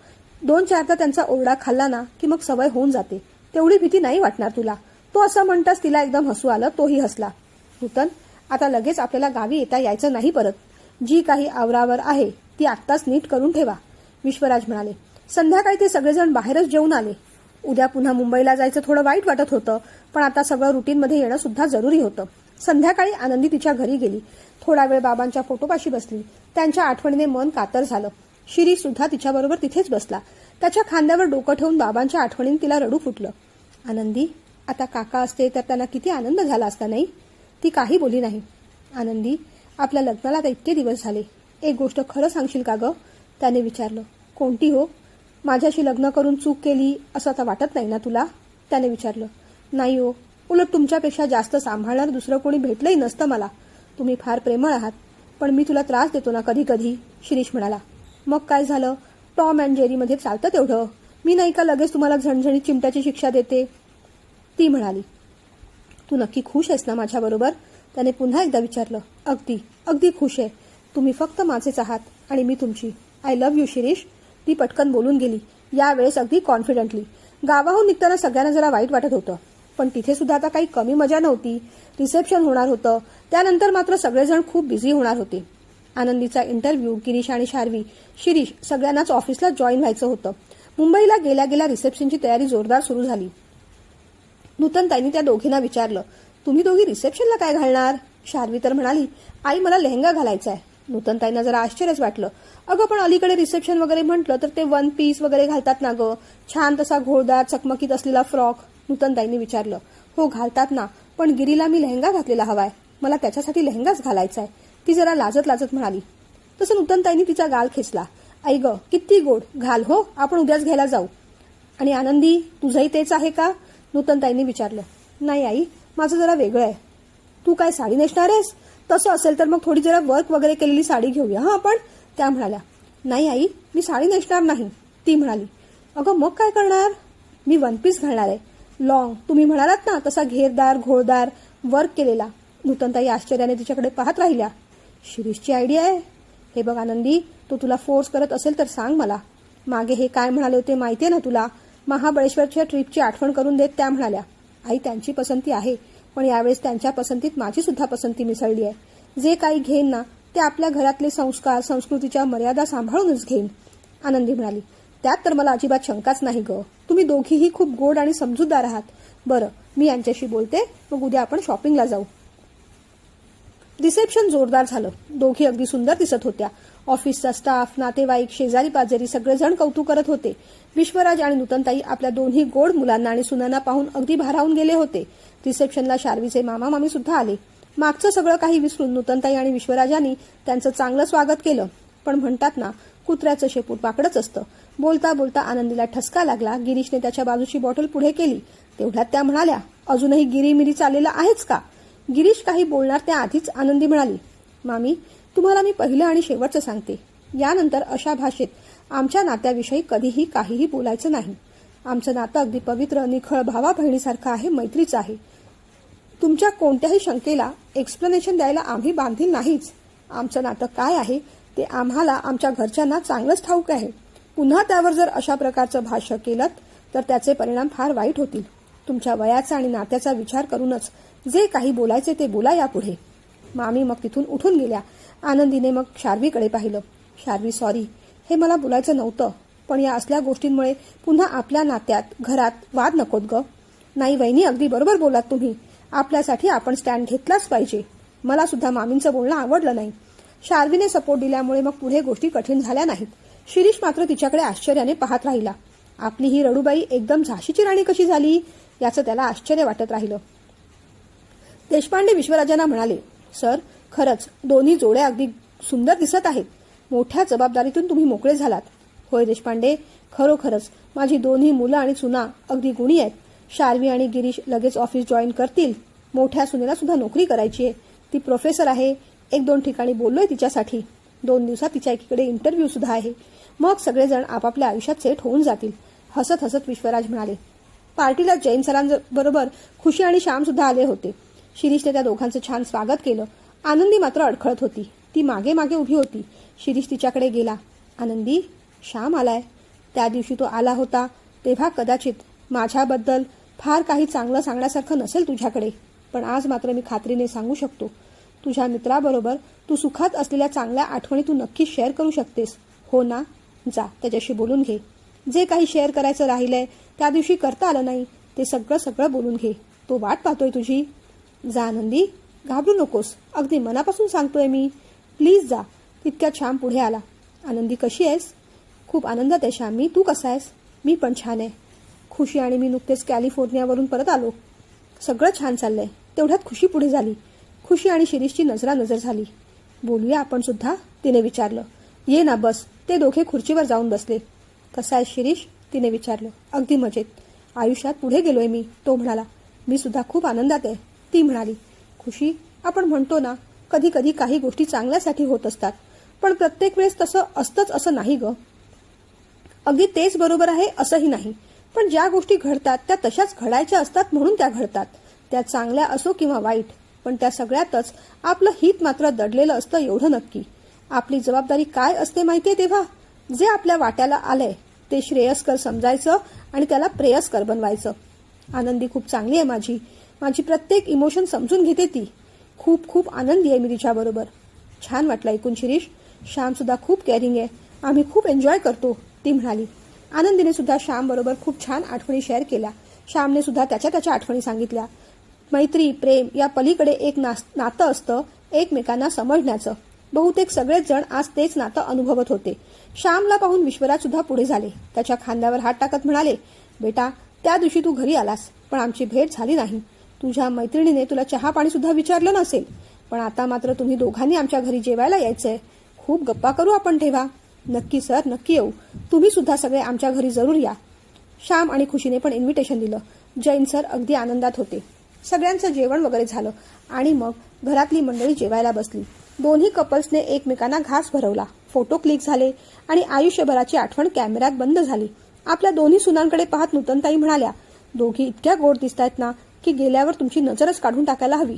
2-4दा त्यांचा ओरडा खाल्ला ना की मग सवय होऊन जाते. तेवढी भीती नाही वाटणार तुला. तो असं म्हणताच तिला एकदम हसू आलं. तोही हसला. नूतन, आता लगेच आपल्याला गावी येता यायचं नाही परत. जी काही आवरावर आहे ती आत्ताच नीट करून ठेवा, विश्वराज म्हणाले. संध्याकाळी ते सगळेजण बाहेरच जेवून आले. उद्या पुन्हा मुंबईला जायचं थोडं वाईट वाटत होतं, पण आता सगळं रुटीनमध्ये येणं सुद्धा जरुरी होतं. संध्याकाळी आनंदी तिच्या घरी गेली. थोडा वेळ बाबांच्या फोटोपाशी बसली. त्यांच्या आठवणीने मन कातर झालं. शिरीष सुद्धा तिच्याबरोबर तिथेच बसला. त्याच्या खांद्यावर डोकं ठेवून बाबांच्या आठवणीने तिला रडू फुटलं. आनंदी, आता काका असते तर त्यांना किती आनंद झाला असता नाही. ती काही बोली नाही. आनंदी, आपल्या लग्नाला आता इतके दिवस झाले. एक गोष्ट खरं सांगशील का गं, त्याने विचारलं. कोणती हो? माझ्याशी लग्न करून चूक केली असं आता वाटत नाही ना तुला, त्याने विचारलं. नाही हो, उलट तुमच्यापेक्षा जास्त सांभाळणार दुसरं कोणी भेटलंही नसतं मला. तुम्ही फार प्रेमळ आहात, पण मी तुला त्रास देतो ना कधी कधी, शिरीष म्हणाला. मग काय झालं, टॉम अँड जेरीमध्ये चालतं तेवढं. मी नाही का लगेच तुम्हाला झणझणीत चिमट्याची शिक्षा देते, ती म्हणाली. तू नक्की खुश आहेस ना माझ्याबरोबर, त्याने पुन्हा एकदा विचारलं. अगदी अगदी खुश आहे. तुम्ही फक्त माझेच आहात आणि मी तुमची. आय लव्ह यू शिरीष, ती पटकन बोलून गेली. यावेळेस अगदी कॉन्फिडंटली. गावाहून निघताना सगळ्यांना जरा वाईट वाटत होतं, पण तिथे सुद्धा आता काही कमी मजा नव्हती. रिसेप्शन होणार होतं, त्यानंतर मात्र सगळेजण खूप बिझी होणार होते. आनंदीचा इंटरव्ह्यू, गिरीश आणि शार्वी, शिरीष सगळ्यांनाच ऑफिसला जॉईन व्हायचं होतं. मुंबईला गेल्या गेल्या रिसेप्शनची तयारी जोरदार सुरू झाली. नूतनताईंनी त्या दोघींना विचारलं, तुम्ही दोघी रिसेप्शनला काय घालणार? शार्वी तर म्हणाली, आई मला लेहंगा घालायचा आहे. नूतनताईंना जरा आश्चर्यच वाटलं. अगं पण अलीकडे रिसेप्शन वगैरे म्हटलं तर ते 1 पीस वगैरे घालतात ना गं, छान तसा घोळदार चकमकीत असलेला फ्रॉक, नूतनताईंनी विचारलं. हो घालतात ना, पण गिरीला मी लेहंगा घातलेला हवाय. मला त्याच्यासाठी लेहंगाच घालायचा आहे, ती जरा लाजत लाजत म्हणाली. तसं नूतनताईंनी तिचा गाल खेचला. आई ग, किती गोड, घाल हो, आपण उद्याच घ्यायला जाऊ. आणि आनंदी, तुझंही तेच आहे का, नूतनताईंनी विचारलं. नाही आई, माझं जरा वेगळं आहे. तू काय साडी नेसणार आहेस? तसं असेल तर मग थोडी जरा वर्क वगैरे केलेली साडी घेऊया हा आपण, त्या म्हणाल्या. नाही आई, मी साडी नेसणार नाही, ती म्हणाली. अगं मग काय करणार? मी 1 पीस घालणार आहे, लॉंग, तुम्ही म्हणालात ना तसा घेरदार घोळदार वर्क केलेला. नूतनताई आश्चर्याने तिच्याकडे पाहत राहिल्या. शिरीषची आयडिया आहे. हे बघ आनंदी, तो तुला फोर्स करत असेल तर सांग मला. मागे हे काय म्हणाले होते माहितीये ना तुला? महाबळेश्वरच्या ट्रिपची आठवण करून देत त्या म्हणाल्या. आई, त्यांची पसंती आहे, पण यावेळेस त्यांच्या पसंतीत माझी सुद्धा पसंती मिसळली आहे. जे काही घेईन ना ते आपल्या घरातले संस्कार संस्कृतीच्या मर्यादा सांभाळूनच घेईन, आनंदी म्हणाली. त्यात तर मला अजिबात शंकाच नाही ग. तुम्ही दोघीही खूप गोड आणि समजूतदार आहात. बरं, मी यांच्याशी बोलते, मग उद्या आपण शॉपिंगला जाऊ. रिसेप्शन जोरदार झालं. दोघी अगदी सुंदर दिसत होत्या. ऑफिसचा स्टाफ, नातेवाईक, शेजारी पाजेरी सगळेजण कौतुक करत होते. विश्वराज आणि नूतनताई आपल्या दोन्ही गोड मुलांना आणि सुनांना पाहून अगदी भारावून गेले होते. रिसेप्शनला शार्वीचे मामा मामी सुद्धा आले. मागचं सगळं काही विसरून नूतनताई आणि विश्वराजांनी त्यांचं चांगलं स्वागत केलं. पण म्हणतात ना, कुत्र्याचं शेपूट पाकडच असतं. बोलता बोलता आनंदीला ठसका लागला. गिरीशने त्याच्या बाजूची बॉटल पुढे केली. तेवढ्यात त्या म्हणाल्या, अजूनही गिरीमिरी चाललेला आहेच का? गिरीश काही बोलणार त्याआधीच आनंदी म्हणाली, मामी, तुम्हाला मी पहिलं आणि शेवटचं सांगते, यानंतर अशा भाषेत आमच्या नात्याविषयी कधीही काहीही बोलायचं नाही. आमचं नातं अगदी पवित्र, निखळ भावा बहिणीसारखं आहे, मैत्रीचं आहे. तुमच्या कोणत्याही शंकेला एक्सप्लेनेशन द्यायला आम्ही बांधील नाहीच. आमचं नातं काय आहे ते आम्हाला आमच्या घरच्यांना चांगलंच ठाऊक आहे. पुन्हा त्यावर जर अशा प्रकारचं भाष्य केलं तर त्याचे परिणाम फार वाईट होतील. तुमच्या वयाचा आणि नात्याचा विचार करूनच जे काही बोलायचे ते बोला यापुढे. मामी मग तिथून उठून गेल्या. आनंदीने मग शार्वीकडे पाहिलं. शार्वी, सॉरी, हे मला बोलायचं नव्हतं, पण या असल्या गोष्टींमुळे पुन्हा आपल्या नात्यात, घरात वाद नकोत ग. नाही वहिनी, अगदी बरोबर बोलात तुम्ही. आपल्यासाठी आपण स्टँड घेतलाच पाहिजे. मला सुद्धा मामींचं बोलणं आवडलं नाही. शार्वीने सपोर्ट दिल्यामुळे मग पुढे गोष्टी कठीण झाल्या नाहीत. शिरीष मात्र तिच्याकडे आश्चर्याने पाहत राहिला. आपली ही रडूबाई एकदम झाशीची राणी कशी झाली याचं त्याला आश्चर्य वाटत राहिलं. देशपांडे विश्वराजांना म्हणाले, सर, खरंच दोन्ही जोड्या अगदी सुंदर दिसत आहेत. मोठ्या जबाबदारीतून तुम्ही मोकळे झालात. होय देशपांडे, खरोखरच माझी दोन्ही मुलं आणि सुना अगदी गुणी आहेत. शार्वी आणि गिरीश लगेच ऑफिस जॉईन करतील. मोठ्या सुनेला सुद्धा नोकरी करायची आहे. ती प्रोफेसर आहे. 1-2 ठिकाणी बोललोय तिच्यासाठी. 2 दिवसात तिच्या एकीकडे इंटरव्ह्यू सुद्धा आहे. मग सगळेजण आपापल्या आयुष्यात सेट होऊन जातील. हसत हसत विश्वराज म्हणाले. पार्टीला जैन सरांबरोबर खुशी आणि श्याम सुद्धा आले होते. शिरीषने त्या दोघांचं छान स्वागत केलं. आनंदी मात्र अडखळत होती. ती मागे मागे उभी होती. शिरीष तिच्याकडे गेला. आनंदी, श्याम आलाय. त्या दिवशी तो आला होता तेव्हा कदाचित माझ्याबद्दल फार काही चांगलं सांगण्यासारखं नसेल तुझ्याकडे, पण आज मात्र मी खात्रीने सांगू शकतो, तुझ्या मित्राबरोबर तू सुखात असलेल्या चांगल्या आठवणी तू नक्की शेअर करू शकतेस. हो ना? जा, त्याच्याशी बोलून घे. जे काही शेअर करायचं राहिलंय त्या दिवशी करता आलं नाही ते सगळं बोलून घे. तो वाट पाहतोय तुझी. जा आनंदी, घाबरू नकोस. अगदी मनापासून सांगतोय मी. प्लीज जा. तितक्यात श्याम पुढे आला. आनंदी, कशी आहेस? खूप आनंदात आहे श्याम मी. तू कसा आहेस? मी पण छान आहे. खुशी आणि मी नुकतेच कॅलिफोर्नियावरून परत आलो. सगळं छान चाललंय. तेवढ्यात खुशी पुढे झाली. खुशी आणि शिरीषची नजरानजर झाली. बोलूया आपण सुद्धा? तिने विचारलं. ये ना, बस. ते दोघे खुर्चीवर जाऊन बसले. कसा आहे शिरीष? तिने विचारलं. अगदी मजेत. आयुष्यात पुढे गेलोय मी, तो म्हणाला. मी सुद्धा खूप आनंदात आहे, ती म्हणाली. खुशी, आपण म्हणतो ना, कधी कधी काही गोष्टी चांगल्यासाठी होत असतात, पण प्रत्येक वेळेस तसं असतंच असं नाही ग. अगदी तेच बरोबर आहे असंही नाही, पण ज्या गोष्टी घडतात त्या तशाच घडायच्या असतात म्हणून त्या घडतात. त्या चांगल्या असो किंवा वाईट, पण त्या सगळ्यातच आपलं हित मात्र दडलेलं असतं एवढं नक्की. आपली जबाबदारी काय असते माहितीये तेव्हा? जे आपल्या वाट्याला आलंय ते श्रेयस्कर समजायचं आणि त्याला प्रेयस्कर बनवायचं. आनंदी खूप चांगली आहे माझी. माझी प्रत्येक इमोशन समजून घेते ती. खूप खूप आनंदी आहे मी तिच्याबरोबर. छान वाटलं ऐकून शिरीष. श्याम सुद्धा खूप केअरिंग आहे. आम्ही खूप एन्जॉय करतो, ती म्हणाली. आनंदीने सुद्धा श्याम बरोबर खूप छान आठवणी शेअर केल्या. श्यामने सुद्धा त्याच्या आठवणी सांगितल्या. मैत्री, प्रेम या पलीकडे एक नातं असतं एकमेकांना समजण्याचं. बहुतेक सगळेच जण आज तेच नातं अनुभवत होते. श्यामला पाहून विश्वराज सुद्धा पुढे झाले. त्याच्या खांद्यावर हात टाकत म्हणाले, बेटा, त्या दिवशी तू घरी आलास, पण आमची भेट झाली नाही. तुझ्या मैत्रिणीने तुला चहा पाणी सुद्धा विचारलं नसेल, पण आता मात्र तुम्ही दोघांनी आमच्या घरी जेवायला यायचंय. खूप गप्पा करू आपण तेव्हा. नक्की सर, नक्की येऊ. तुम्ही सुद्धा सगळे आमच्या घरी जरूर या. श्याम आणि खुशीने पण इन्व्हिटेशन दिलं. जैन सर अगदी आनंदात होते. सगळ्यांचं जेवण वगैरे झालं आणि मग घरातली मंडळी जेवायला बसली. दोन्ही कपल्सने एकमेकांना घास भरवला. फोटो क्लिक झाले आणि आयुष्यभराची आठवण कॅमेऱ्यात बंद झाली. आपल्या दोन्ही सुनांकडे पाहत नूतनताई म्हणाल्या, दोघी इतक्या गोड दिसतायत ना की गेल्यावर तुमची नजरच काढून टाकायला हवी.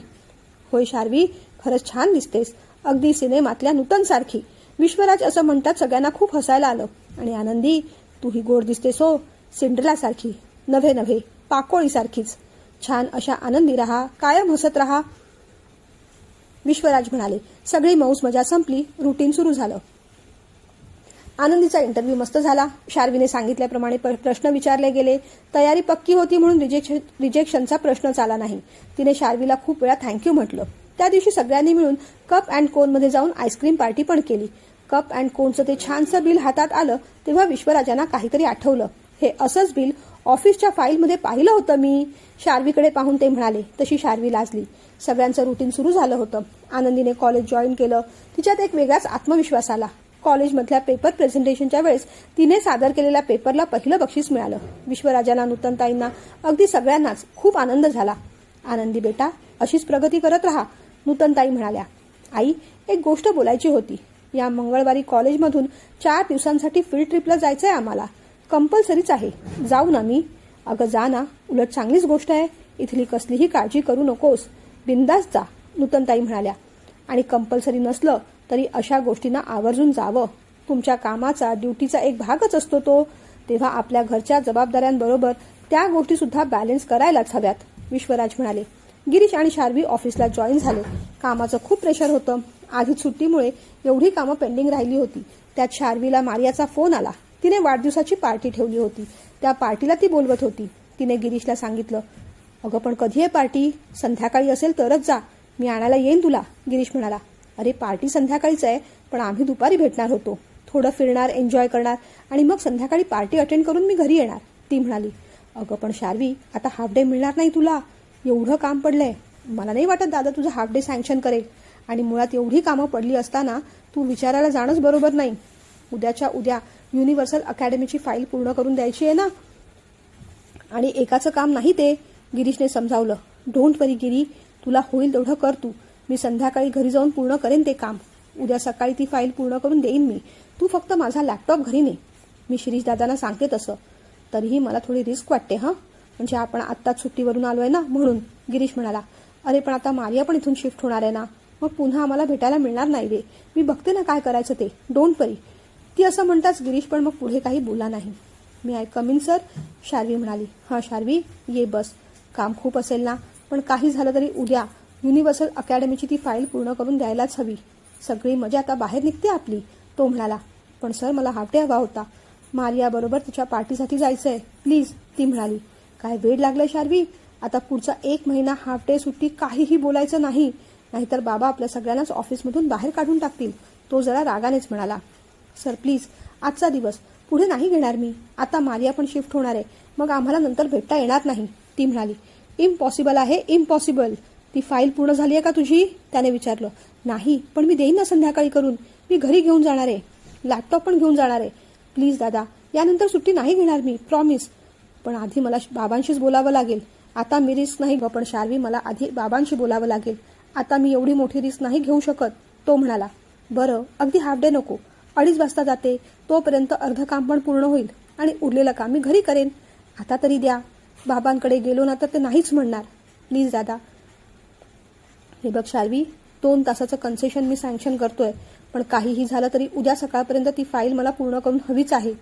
होय शार्वी, खरंच छान दिसतेस. अगदी सिनेमातल्या नूतन सारखी. विश्वराज असं म्हणतात सगळ्यांना खूप हसायला आलं. आणि आनंदी, तूही गोड दिसतेस हो. सिंड्रेला सारखी. नव्हे, पाकोळी सारखीच. छान अशा आनंदी राहा, कायम हसत राहा, विश्वराज म्हणाले. सगळी मौज मजा संपली. रुटीन सुरू झालं. आनंदीचा इंटरव्ह्यू मस्त झाला. शार्वीने सांगितल्याप्रमाणे प्रश्न विचारले गेले. तयारी पक्की होती म्हणून रिजेक्शनचा प्रश्नच आला नाही. तिने शार्वीला खूप वेळा थँक्यू म्हटलं. त्या दिवशी सगळ्यांनी मिळून कप अँड कोनमध्ये जाऊन आईस्क्रीम पार्टी पण केली. कप अँड कोनचं ते छानसं बिल हातात आलं तेव्हा विश्वराजांना काहीतरी आठवलं. हे असंच बिल ऑफिसच्या फाईलमध्ये पाहिलं होतं मी. शार्वीकडे पाहून ते म्हणाले. तशी शार्वी लाजली. सगळ्यांचं रुटीन सुरू झालं होतं. आनंदीने कॉलेज जॉईन केलं. तिच्यात एक वेगळाच आत्मविश्वास आला. कॉलेजमधल्या पेपर प्रेझेंटेशनच्या वेळेस तिने सादर केलेल्या पेपरला पहिलं बक्षीस मिळालं. विश्वराजांना, नूतनताईंना, अगदी सगळ्यांनाच खूप आनंद झाला. आनंदी बेटा, अशीच प्रगती करत राहा, नूतनताई म्हणाल्या. आई, एक गोष्ट बोलायची होती. या मंगळवारी कॉलेजमधून 4 दिवसांसाठी फील्ड ट्रिपला जायचंय आम्हाला. कंपल्सरीच आहे. जाऊ ना मी? अगं जा ना, उलट चांगलीच गोष्ट आहे. इथली कसलीही काळजी करू नकोस. बिंदास जा, नूतनताई म्हणाल्या. आणि कंपल्सरी नसलं तरी अशा गोष्टींना आवर्जून जावं. तुमच्या कामाचा, ड्युटीचा एक भागच असतो तो. तेव्हा आपल्या घरच्या जबाबदाऱ्यांबरोबर त्या गोष्टी सुद्धा बॅलन्स करायलाच हव्यात, विश्वराज म्हणाले. गिरीश आणि शार्वी ऑफिसला जॉईन झाले. कामाचं खूप प्रेशर होतं. आधीच सुट्टीमुळे एवढी कामं पेंडिंग राहिली होती. त्यात शार्वीला मारियाचा फोन आला. तिने वाढदिवसाची पार्टी ठेवली होती. त्या पार्टीला ती बोलवत होती. तिने गिरीशला सांगितलं, अगं पण कधी आहे पार्टी? संध्याकाळी असेल तरच जा, मी आणायला येईन तुला, गिरीश म्हणाला. अरे पार्टी संध्याकाळीच आहे, पण आम्ही दुपारी भेटणार होतो. थोडं फिरणार, एन्जॉय करणार आणि मग संध्याकाळी पार्टी अटेंड करून मी घरी येणार, ती म्हणाली. अगं पण शार्वी, आता हाफ डे मिळणार नाही तुला. एवढं काम पडलंय. मला नाही वाटत दादा तुझं हाफ डे सँक्शन करेल. आणि मुळात एवढी कामं पडली असताना तू विचारायला जाणंच बरोबर नाही. उद्याच्या उद्या युनिव्हर्सल अकॅडमीची फाईल पूर्ण करून द्यायची आहे ना. आणि एकाचं काम नाही ते, गिरीशने समजावलं. डोंट वरी गिरी, तुला होईल तेवढं कर तू. मी संध्याकाळी घरी जाऊन पूर्ण करेन ते काम. उद्या सकाळी ती फाईल पूर्ण करून देईन मी. तू फक्त माझा लॅपटॉप घरी ने. मी शिरीष दादांना सांगते तसं. तरीही मला थोडी रिस्क वाटते हां. म्हणजे आपण आत्ताच सुट्टीवरून आलोय ना म्हणून. गिरीश म्हणाला. अरे पण आता मारिया पण इथून शिफ्ट होणार आहे ना, मग पुन्हा आम्हाला भेटायला मिळणार नाही रे. मी बघते ना काय करायचं ते, डोंट वरी. ती असं म्हणताच गिरीश पण मग पुढे काही बोलला नाही. मी I come in sir, Sharvi म्हणाली. हां शार्वी, ये बस. काम खूप असेल ना, पण काही झालं तरी उद्या युनिव्हर्सल अकॅडमीची ती फाईल पूर्ण करून द्यायलाच हवी. सगळी मजा आता बाहेर निघते आपली, तो म्हणाला. पण सर मला हाफ डे हवा होता. मारियाबरोबर तिच्या पार्टीसाठी जायचंय, प्लीज, ती म्हणाली. काय वेळ लागलाय शार्वी, आता पुढचा 1 महिना हाफ डे सुट्टी काहीही बोलायचं नाही, नाहीतर बाबा आपल्या सगळ्यांनाच ऑफिसमधून बाहेर काढून टाकतील, तो जरा रागानेच म्हणाला. सर प्लीज, आजचा दिवस, पुढे नाही घेणार मी. आता मारिया पण शिफ्ट होणार आहे, मग आम्हाला नंतर भेटता येणार नाही, ती म्हणाली. इम्पॉसिबल आहे, इम्पॉसिबल. ती फाईल पूर्ण झाली आहे का तुझी, त्याने विचारलं. नाही, पण मी देईन ना संध्याकाळी करून. मी घरी घेऊन जाणार आहे, लॅपटॉप पण घेऊन जाणार आहे. प्लीज दादा, यानंतर सुट्टी नाही घेणार मी, प्रॉमिस. पण आधी मला बाबांशीच बोलावं लागेल. आता मी रिस्क नाही, पण शार्वी मला आधी बाबांशी बोलावं लागेल. आता मी एवढी मोठी रिस्क नाही घेऊ शकत, तो म्हणाला. बरं, अगदी हाफ डे नको, 2:30 वाजता जाते, तोपर्यंत अर्ध काम पण पूर्ण होईल आणि उरलेलं काम मी घरी करेन. आता तरी द्या. बाबांकडे गेलो ना तर ते नाहीच म्हणणार. प्लीज दादा. हे बघ शार्वी, 2 तासाचं कन्सेशन मी सँक्शन करतोय, पण काहीही झालं तरी उद्या सकाळपर्यंत ती फाईल मला पूर्ण करून हवीच आहे.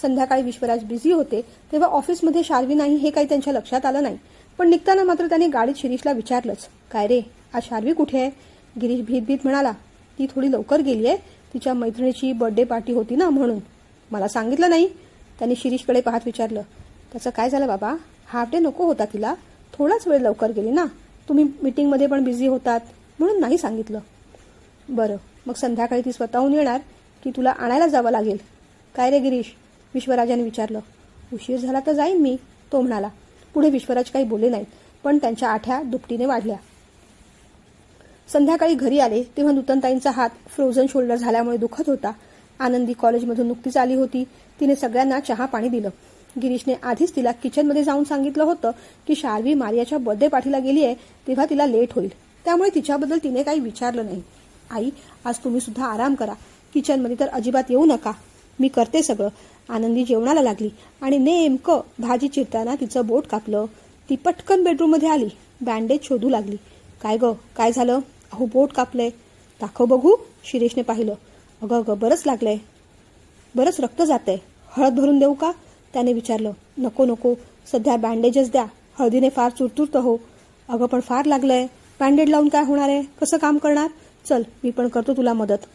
संध्याकाळी विश्वराज बिझी होते तेव्हा ऑफिसमध्ये शार्वी नाही हे काही त्यांच्या लक्षात आलं नाही, पण निघताना मात्र त्याने गाडीत शिरीषला विचारलंच. काय रे, आज शार्वी कुठे आहे? गिरीश भीत म्हणाला. ती थोडी लवकर गेली आहे, तिच्या मैत्रिणीची बर्थडे पार्टी होती ना म्हणून. मला सांगितलं नाही, त्याने शिरीषकडे पाहत विचारलं. त्याचं काय झालं बाबा, हाफ डे नको होता तिला, थोडाच वेळ लवकर गेली ना, तुम्ही मीटिंगमध्ये पण बिझी होतात म्हणून नाही सांगितलं. बरं, मग संध्याकाळी ती स्वतःहून येणार की तुला आणायला जावं लागेल? काय रे गिरीश, विश्वराजाने विचारलं. उशीर झाला तर जाईन मी, तो म्हणाला. पुढे विश्वराज काही बोलले नाहीत, पण त्यांच्या आठ्या दुपटीने वाढल्या. संध्याकाळी घरी आले तेव्हा नूतनताईंचा हात फ्रोझन शोल्डर झाल्यामुळे दुखत होता. आनंदी कॉलेजमधून नुकतीच आली होती. तिने सगळ्यांना चहा पाणी दिलं. गिरीशने आधीच तिला किचनमध्ये जाऊन सांगितलं होतं की शार्वी मारियाच्या बर्थडे पार्टीला गेली आहे तेव्हा तिला लेट होईल, त्यामुळे तिच्याबद्दल तिने काही विचारलं नाही. आई, आज तुम्ही सुद्धा आराम करा, किचनमध्ये तर अजिबात येऊ नका, मी करते सगळं. आनंदी जेवणाला लागली आणि नेमकं भाजी चिरताना तिचं बोट कापलं. ती पटकन बेडरूममध्ये आली, बँडेज शोधू लागली. काय ग, काय झालं? अहो बोट कापलंय. दाखव बघू, शिरीषने पाहिलं. अगं बरंच लागलंय, बरंच रक्त जातंय. हळद भरून देऊ का, त्याने विचारलं. नको नको, सध्या बँडेजच द्या, हळदीने फार चुरचुरत हो. अगं पण फार लागलंय, बँडेज लावून काय होणार आहे, कसं काम करणार? चल, मी पण करतो तुला मदत.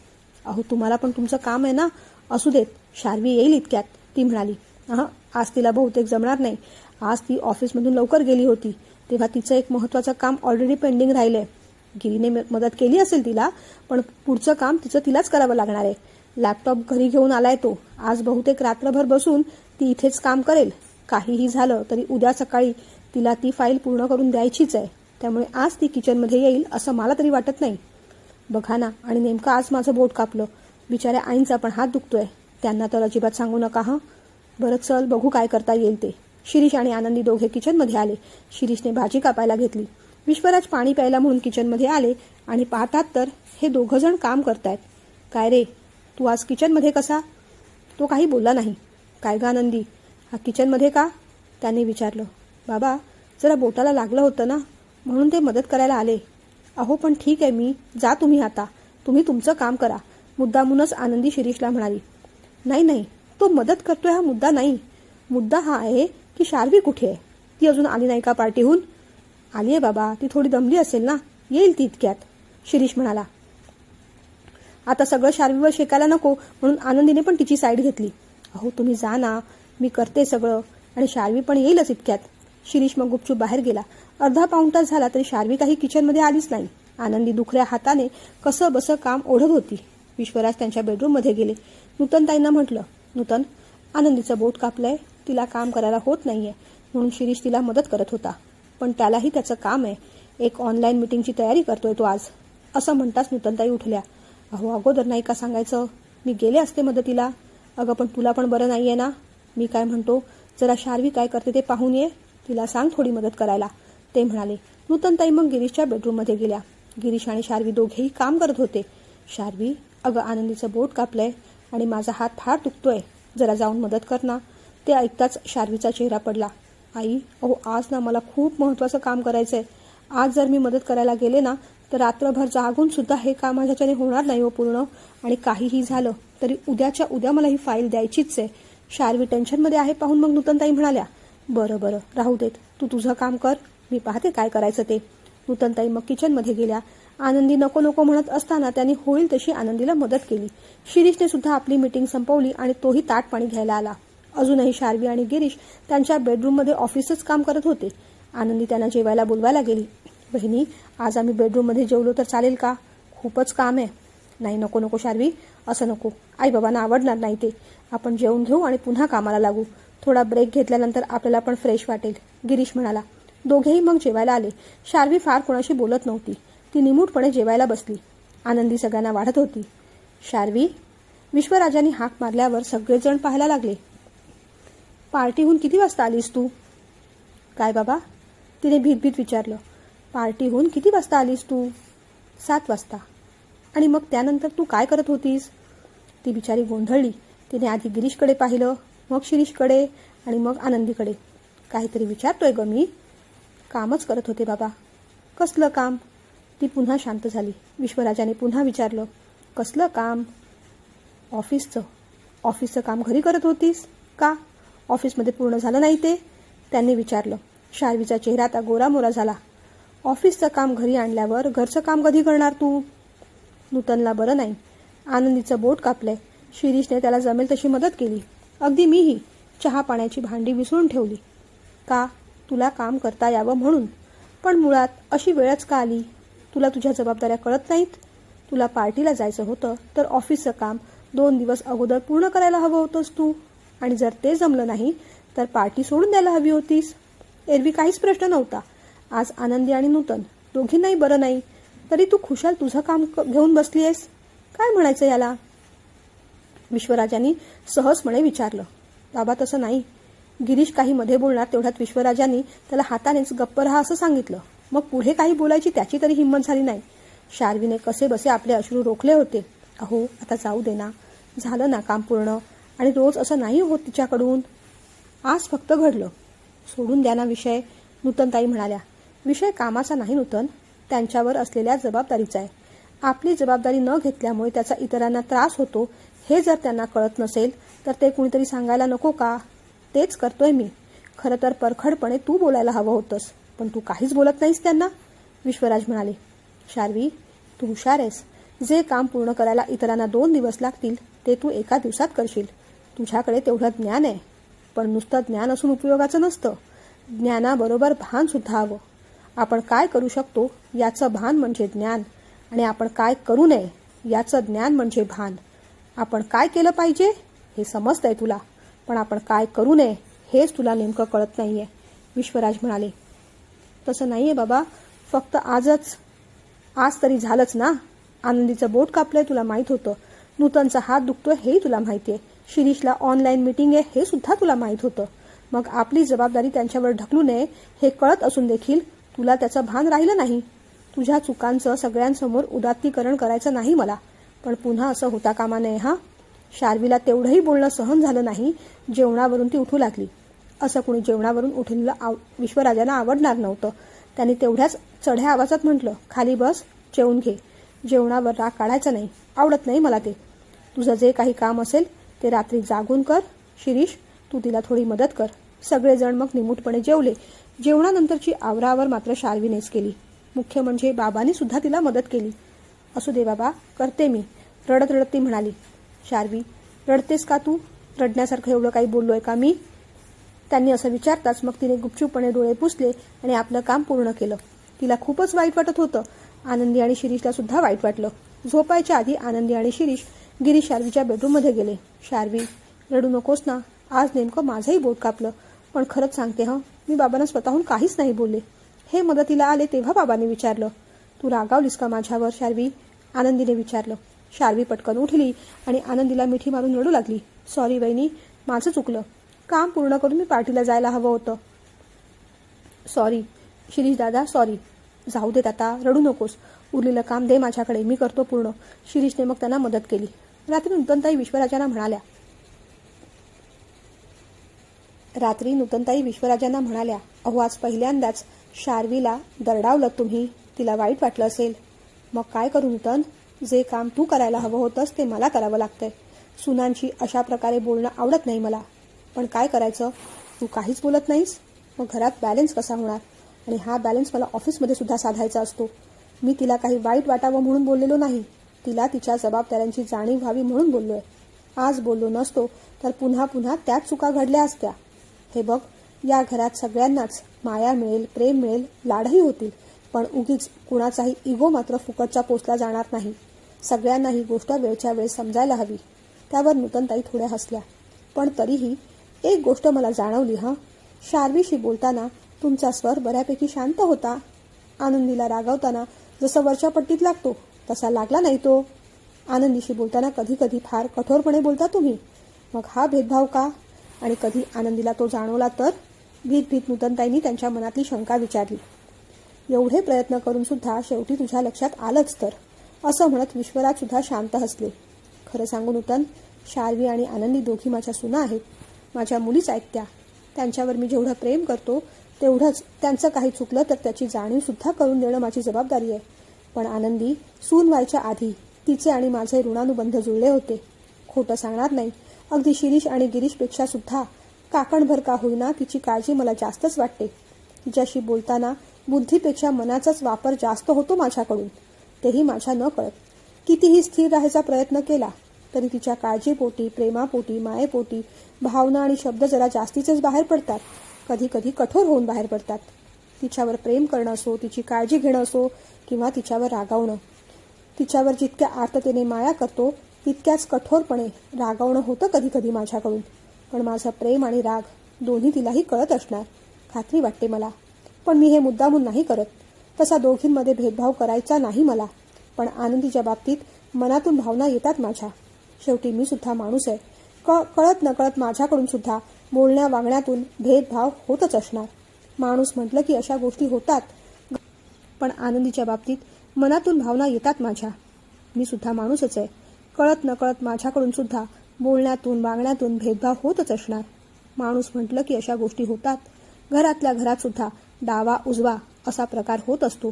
अहो तुम्हाला पण तुमचं काम आहे ना, असू देत, शार्वी येईल इतक्यात, ती म्हणाली. आज तिला बहुतेक जमणार नाही. आज ती ऑफिसमधून लवकर गेली होती तेव्हा तिचं एक महत्त्वाचं काम ऑलरेडी पेंडिंग राहिलंय. गिरीने मदत केली असेल तिला, पण पुढचं काम तिलाच करावं लागणार आहे. लॅपटॉप घरी घेऊन आलाय तो, आज बहुतेक रात्रभर बसून ती इथेच काम करेल. काहीही झालं तरी उद्या सकाळी तिला ती फाईल पूर्ण करून द्यायचीच आहे, त्यामुळे आज ती किचनमध्ये येईल असं मला तरी वाटत नाही. बघा ना, आणि नेमकं आज माझं बोट कापलं. बिचाऱ्या आईंचा पण हात दुखतोय, त्यांना तर अजिबात सांगू नका हं. बरं चल, बघू काय करता येईल ते. शिरीष आणि आनंदी दोघे किचनमध्ये आले. शिरीषने भाजी कापायला घेतली. विश्वराज पाणी प्यायला म्हणून किचनमध्ये आले आणि पाहतात तर हे दोघं जण काम करतायत. काय रे, तू आज किचनमध्ये कसा? तो काही बोलला नाही. काय गा आनंदी, हा किचनमध्ये का, त्याने विचारलं. बाबा, जरा बोटाला लागलं होतं ना, म्हणून ते मदत करायला आले. अहो पण ठीक आहे, मी जा, तुम्ही आता, तुम्ही तुमचं काम करा, मुद्दामूनच आनंदी शिरीषला म्हणाली. नाही, तो मदत करतोय हा मुद्दा नाही. मुद्दा हा आहे की शार्वी कुठे आहे, ती अजून आली नाही का पार्टीहून? आली आहे बाबा, ती थोडी दमली असेल ना, येईल ती इतक्यात, शिरीष म्हणाला. आता सगळं शार्वीवर शेकायला नको म्हणून आनंदीने पण तिची साईड घेतली. अहो तुम्ही जा ना, मी करते सगळं, आणि शार्वी पण येईलच इतक्यात. शिरीष मग गुपचूप बाहेर गेला. अर्धा पाऊण तास झाला तरी शार्वी काही किचनमध्ये आलीच नाही. आनंदी दुखऱ्या हाताने कसं बसं काम ओढत होती. विश्वराज त्यांच्या बेडरूममध्ये गेले. नूतनताईंना म्हटलं, नूतन, आनंदीचं बोट कापलंय, तिला काम करायला होत नाहीये म्हणून शिरीष तिला मदत करत होता, पण त्यालाही त्याचं काम आहे, एक ऑनलाईन मीटिंगची तयारी करतोय तो आज, असं म्हणताच नूतनताई उठल्या. अहो अगोदर नाही का सांगायचं, मी गेले असते मदतीला. अगं पण तुला पण बरं नाहीये ना. मी काय म्हणतो, जरा शार्वी काय करते ते पाहून ये, तिला सांग थोडी मदत करायला, ते म्हणाले. नूतनताई मग गिरीशच्या बेडरूममध्ये गेल्या. गिरीश आणि शार्वी दोघेही काम करत होते. शार्वी, अगं आनंदीचं बोट कापलंय आणि माझा हात फार दुखतोय, जरा जाऊन मदत कर ना. ते ऐकताच शार्वीचा चेहरा पडला. आई, अहो आज ना मला खूप महत्त्वाचं काम करायचं आहे. आज जर मी मदत करायला गेले ना तर रात्रभर जागून सुद्धा हे काम माझ्याच्याने होणार नाही हो पूर्ण. आणि काहीही झालं तरी उद्याच्या उद्या मला ही फाईल द्यायचीच आहे. शार्वी टेन्शनमध्ये आहे पाहून मग नूतनताई म्हणाल्या, बरं राहू देत, तू तुझं काम कर, मी पाहते काय करायचं ते. नूतनताई मग किचनमध्ये गेल्या. आनंदी नको नको म्हणत असताना त्यांनी होईल तशी आनंदीला मदत केली. शिरीषने सुद्धा आपली मीटिंग संपवली आणि तोही ताट पाणी घ्यायला आला. अजूनही शार्वी आणि गिरीश त्यांच्या बेडरूममध्ये ऑफिसच काम करत होते. आनंदी त्यांना जेवायला बोलवायला गेली. बहिणी, आज आम्ही बेडरूममध्ये जेवलो तर चालेल का? खूपच काम आहे. नाही, नको शार्वी, असं नको. आई बाबांना आवडणार नाही ते. आपण जेवून घेऊ आणि पुन्हा कामाला लागू. थोडा ब्रेक घेतल्यानंतर आपल्याला पण फ्रेश वाटेल, गिरीश म्हणाला. दोघेही मग जेवायला आले. शार्वी फार कोणाशी बोलत नव्हती. ती निमूटपणे जेवायला बसली. आनंदी सगळ्यांना वाढत होती. शार्वी, विश्वराजांनी हाक मारल्यावर सगळेजण पाहायला लागले. पार्टीहून किती वाजता आलीस तू? काय बाबा? तिने भीत विचारलं. पार्टीहून किती वाजता आलीस तू? 7 वाजता. आणि मग त्यानंतर तू काय करत होतीस? ती बिचारी गोंधळली. तिने आधी गिरीशकडे पाहिलं, मग शिरीषकडे आणि मग आनंदीकडे. काहीतरी विचारतोय ग मी. कामच करत होते बाबा. कसलं काम? ती पुन्हा शांत झाली. विश्वराजाने पुन्हा विचारलं, कसलं काम? ऑफिसचं काम घरी करत होतीस का? ऑफिसमध्ये पूर्ण झालं नाही ते? त्यांनी विचारलं. शार्वीचा चेहरा आता गोरामोरा झाला. ऑफिसचं काम घरी आणल्यावर घरचं काम कधी करणार तू? नूतनला बरं नाही. आनंदीचं बोट कापलंय. शिरीषने त्याला जमेल तशी मदत केली. अगदी मीही चहा पाण्याची भांडी विसरून ठेवली. का? तुला काम करता यावं म्हणून. पण मुळात अशी वेळच का आली? तुला तुझ्या जबाबदाऱ्या कळत नाहीत? तुला पार्टीला जायचं होतं तर ऑफिसचं काम 2 दिवस अगोदर पूर्ण करायला हवं होतंस तू. आणि जर ते जमलं नाही तर पार्टी सोडून द्यायला हवी होतीस. एरवी काहीच प्रश्न नव्हता. आज आनंदी आणि नूतन दोघींनाही बरं नाही, तरी तू खुशाल तुझं काम घेऊन बसली आहेस. काय म्हणायचं याला? विश्वराजांनी सहजपणे विचारलं. बाबा तसं नाही. गिरीश काही मध्ये बोलणार तेवढ्यात विश्वराजांनी त्याला हातानेच गप्प राहा असं सांगितलं. मग पुढे काही बोलायची त्याची तरी हिंमत झाली नाही. शार्वीने कसे बसे आपले अश्रू रोखले होते. अहो आता जाऊ दे ना, झालं ना काम पूर्ण. आणि रोज असं नाही होत तिच्याकडून. आज फक्त घडलं. सोडून द्या ना विषय, नूतनताई म्हणाल्या. विषय कामाचा नाही नूतन, त्यांच्यावर असलेल्या जबाबदारीचा आहे. आपली जबाबदारी न घेतल्यामुळे त्याचा इतरांना त्रास होतो हे जर त्यांना कळत नसेल तर ते कुणीतरी सांगायला नको का? तेच करतोय मी. खरं तर परखडपणे तू बोलायला हवं होतंस, पण तू काहीच बोलत नाहीस त्यांना, विश्वराज म्हणाले. शार्वी, तू हुशार आहेस. जे काम पूर्ण करायला इतरांना 2 दिवस लागतील ते तू एका दिवसात करशील. तुझ्याकडे तेवढं ज्ञान आहे. पण नुसतं ज्ञान असून उपयोगाचं नसतं. ज्ञानाबरोबर भान सुद्धा हवं. आपण काय करू शकतो याचं भान म्हणजे ज्ञान, आणि आपण काय करू नये याचं ज्ञान म्हणजे भान. आपण काय केलं पाहिजे हे समजतंय तुला, पण आपण काय करू नये हेच तुला नेमकं कळत नाहीये, विश्वराज म्हणाले. तसं नाहीये बाबा, फक्त आज तरी झालंच ना. आनंदीचं बोट कापलंय तुला माहीत होतं. नूतनचा हात दुखतोय हेही तुला माहितीये. शिरीषला ऑनलाईन मीटिंग आहे हे सुद्धा तुला माहीत होतं. मग आपली जबाबदारी त्यांच्यावर ढकलू नये हे कळत असून देखील तुला त्याचं भान राहिलं नाही. तुझ्या चुकांचं सगळ्यांसमोर उदात्तीकरण करायचं नाही मला, पण पुन्हा असं होता कामा नये हा. शार्वीला तेवढंही बोलणं सहन झालं नाही. जेवणावरून ती उठू लागली. असं कुणी जेवणावरून उठलेलं विश्वराजांना आवडणार नव्हतं. त्यांनी तेवढ्याच चढ्या आवाजात म्हटलं, खाली बस, जेवून घे. जेवणावर राग काढायचा नाही, आवडत नाही मला ते. तुझं जे काही काम असेल ते रात्री जागून कर. शिरीष, तू तिला थोडी मदत कर. सगळेजण मग निमूटपणे जेवले. जेवणानंतरची आवरावर मात्र शार्वीनेच केली. मुख्य म्हणजे बाबांनी सुद्धा तिला मदत केली. असू दे बाबा, करते मी, रडत रडत ती म्हणाली. शार्वी, रडतेस का तू? रडण्यासारखं एवढं काही बोललोय का मी? त्यांनी असं विचारताच मग तिने गुपचूपपणे डोळे पुसले आणि आपलं काम पूर्ण केलं. तिला खूपच वाईट वाटत होतं. आनंदी आणि शिरीषला सुद्धा वाईट वाटलं. झोपायच्या आधी आनंदी आणि शिरीष गिरीश शार्वीच्या बेडरूममध्ये गेले. शार्वी, रडू नकोस ना. आज नेमकं माझंही बोट कापलं. पण खरंच सांगते हं, मी बाबांना स्वतःहून काहीच नाही बोलले. हे मदतीला आले तेव्हा बाबांनी विचारलं. तू रागावलीस का माझ्यावर शार्वी? आनंदीने विचारलं. शार्वी पटकन उठली आणि आनंदीला मिठी मारून रडू लागली. सॉरी वहिनी, माझं चुकलं. काम पूर्ण करून मी पार्टीला जायला हवं होतं. सॉरी शिरीष दादा, सॉरी. जाऊ देत आता, रडू नकोस. उरलेलं काम दे माझ्याकडे, मी करतो पूर्ण. शिरीषने मग त्यांना मदत केली. रात्री नूतनताई विश्वराजांना म्हणाल्या, रात्री नूतनताई विश्वराजांना म्हणाल्या, अहो आज पहिल्यांदाच शार्वीला दरडावलं तुम्ही, तिला वाईट वाटलं असेल. मग काय करू नूतन, जे काम तू करायला हवं होतंस ते मला करावं लागतंय. सुनांची अशा प्रकारे बोलणं आवडत नाही मला. पण काय करायचं, तू काहीच बोलत नाहीस. मग घरात बॅलन्स कसा होणार. आणि हा बॅलन्स मला ऑफिसमध्ये सुद्धा साधायचा असतो. मी तिला काही वाईट वाटावं म्हणून बोललेलो नाही, तिला तिच्या जबाबदाऱ्यांची जाणीव व्हावी म्हणून बोललोय. आज बोललो नसतो तर पुन्हा पुन्हा त्याच चुका घडल्या असत्या. हे बघ, या घरात सगळ्यांनाच माया मिळेल, प्रेम मिळेल, लाडही होतील, पण उगीच कुणाचाही इगो मात्र फुकटचा पोचला जाणार नाही. सगळ्यांना ही गोष्ट वेळच्या वेळ समजायला हवी. त्यावर नूतनताई थोड्या हसल्या. पण तरीही एक गोष्ट मला जाणवली. शार्वीशी बोलताना तुमचा स्वर बऱ्यापैकी शांत होता. आनंदीला रागवताना जसं वरच्या पट्टीत लागतो तसा लागला नाही तो. आनंदीशी बोलताना कधी कधी फार कठोरपणे बोलता तुम्ही. मग हा भेदभाव का. आणि कधी आनंदीला तो जाणवला तर. भीत भीत नूतनताईंनी त्यांच्या मनातली शंका विचारली. एवढे प्रयत्न करून सुद्धा शेवटी तुझ्या लक्षात आलंच तर, असं म्हणत विश्वराज सुद्धा शांत हसले. खरं सांगू नूतन, शार्वी आणि आनंदी दोघी माझ्या सुना आहेत. माझ्या मुलीच ऐकत्या. त्यांच्यावर मी जेवढं प्रेम करतो तेवढंच त्यांचं काही चुकलं तर त्याची जाणीव सुद्धा करून देणं माझी जबाबदारी आहे. पण आनंदी सून व्हायच्या आधी तिचे आणि माझे ऋणानुबंध जुळले होते. खोटं सांगणार नाही, अगदी शिरीष आणि गिरीशपेक्षा सुद्धा काकणभर का होईना तिची काळजी मला जास्तच वाटते. तिच्याशी बोलताना बुद्धीपेक्षा मनाचाच वापर जास्त होतो माझ्याकडून, तेही माझ्या न कळत. कितीही स्थिर राहायचा प्रयत्न केला तरी तिच्या काळजीपोटी, प्रेमापोटी, मायेपोटी भावना आणि शब्द जरा जास्तीचेच बाहेर पडतात. कधी कधी कठोर होऊन बाहेर पडतात. तिच्यावर प्रेम करणं असो, तिची काळजी घेणं असो किंवा तिच्यावर रागावणं. तिच्यावर जितक्या आर्ततेने माया करतो तितक्याच कठोरपणे रागावणं होतं कधी कधी माझ्याकडून. पण माझं प्रेम आणि राग दोन्ही तिलाही कळत असणार, खात्री वाटते मला. पण मी हे मुद्दामून नाही करत. तसा दोघींमध्ये भेदभाव करायचा नाही मला. पण आनंदीच्या बाबतीत मनातून भावना येतात माझ्या. शेवटी मी सुद्धा माणूस आहे. कळत नकळत माझ्याकडून सुद्धा बोलण्या वागण्यातून भेदभाव होतच असणार. माणूस म्हटलं की अशा गोष्टी होतात. पण आनंदीच्या बाबतीत मनातून भावना येतात माझ्या. मी सुद्धा माणूसच आहे. कळत नकळत माझ्याकडून सुद्धा बोलण्यातून वागण्यातून भेदभाव होतच असणार. माणूस म्हटलं की अशा गोष्टी होतात. घरातल्या घरात सुद्धा डावा उजवा असा प्रकार होत असतो.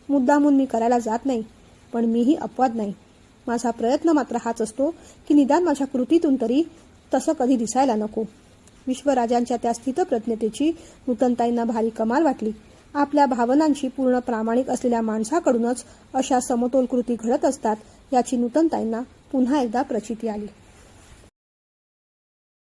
मुद्दामून मी करायला जात नाही, पण मीही अपवाद नाही. माझा प्रयत्न मात्र हाच असतो की निदान माझ्या कृतीतून तरी तसं कधी दिसायला नको. विश्वराजांच्या त्या स्थितप्रज्ञतेची नूतनताईंना भारी कमाल वाटली. आपल्या भावनांशी पूर्ण प्रामाणिक असलेल्या माणसाकडूनच अशा समतोल कृती घडत असतात याची नूतनताईंना पुन्हा एकदा प्रचिती आली.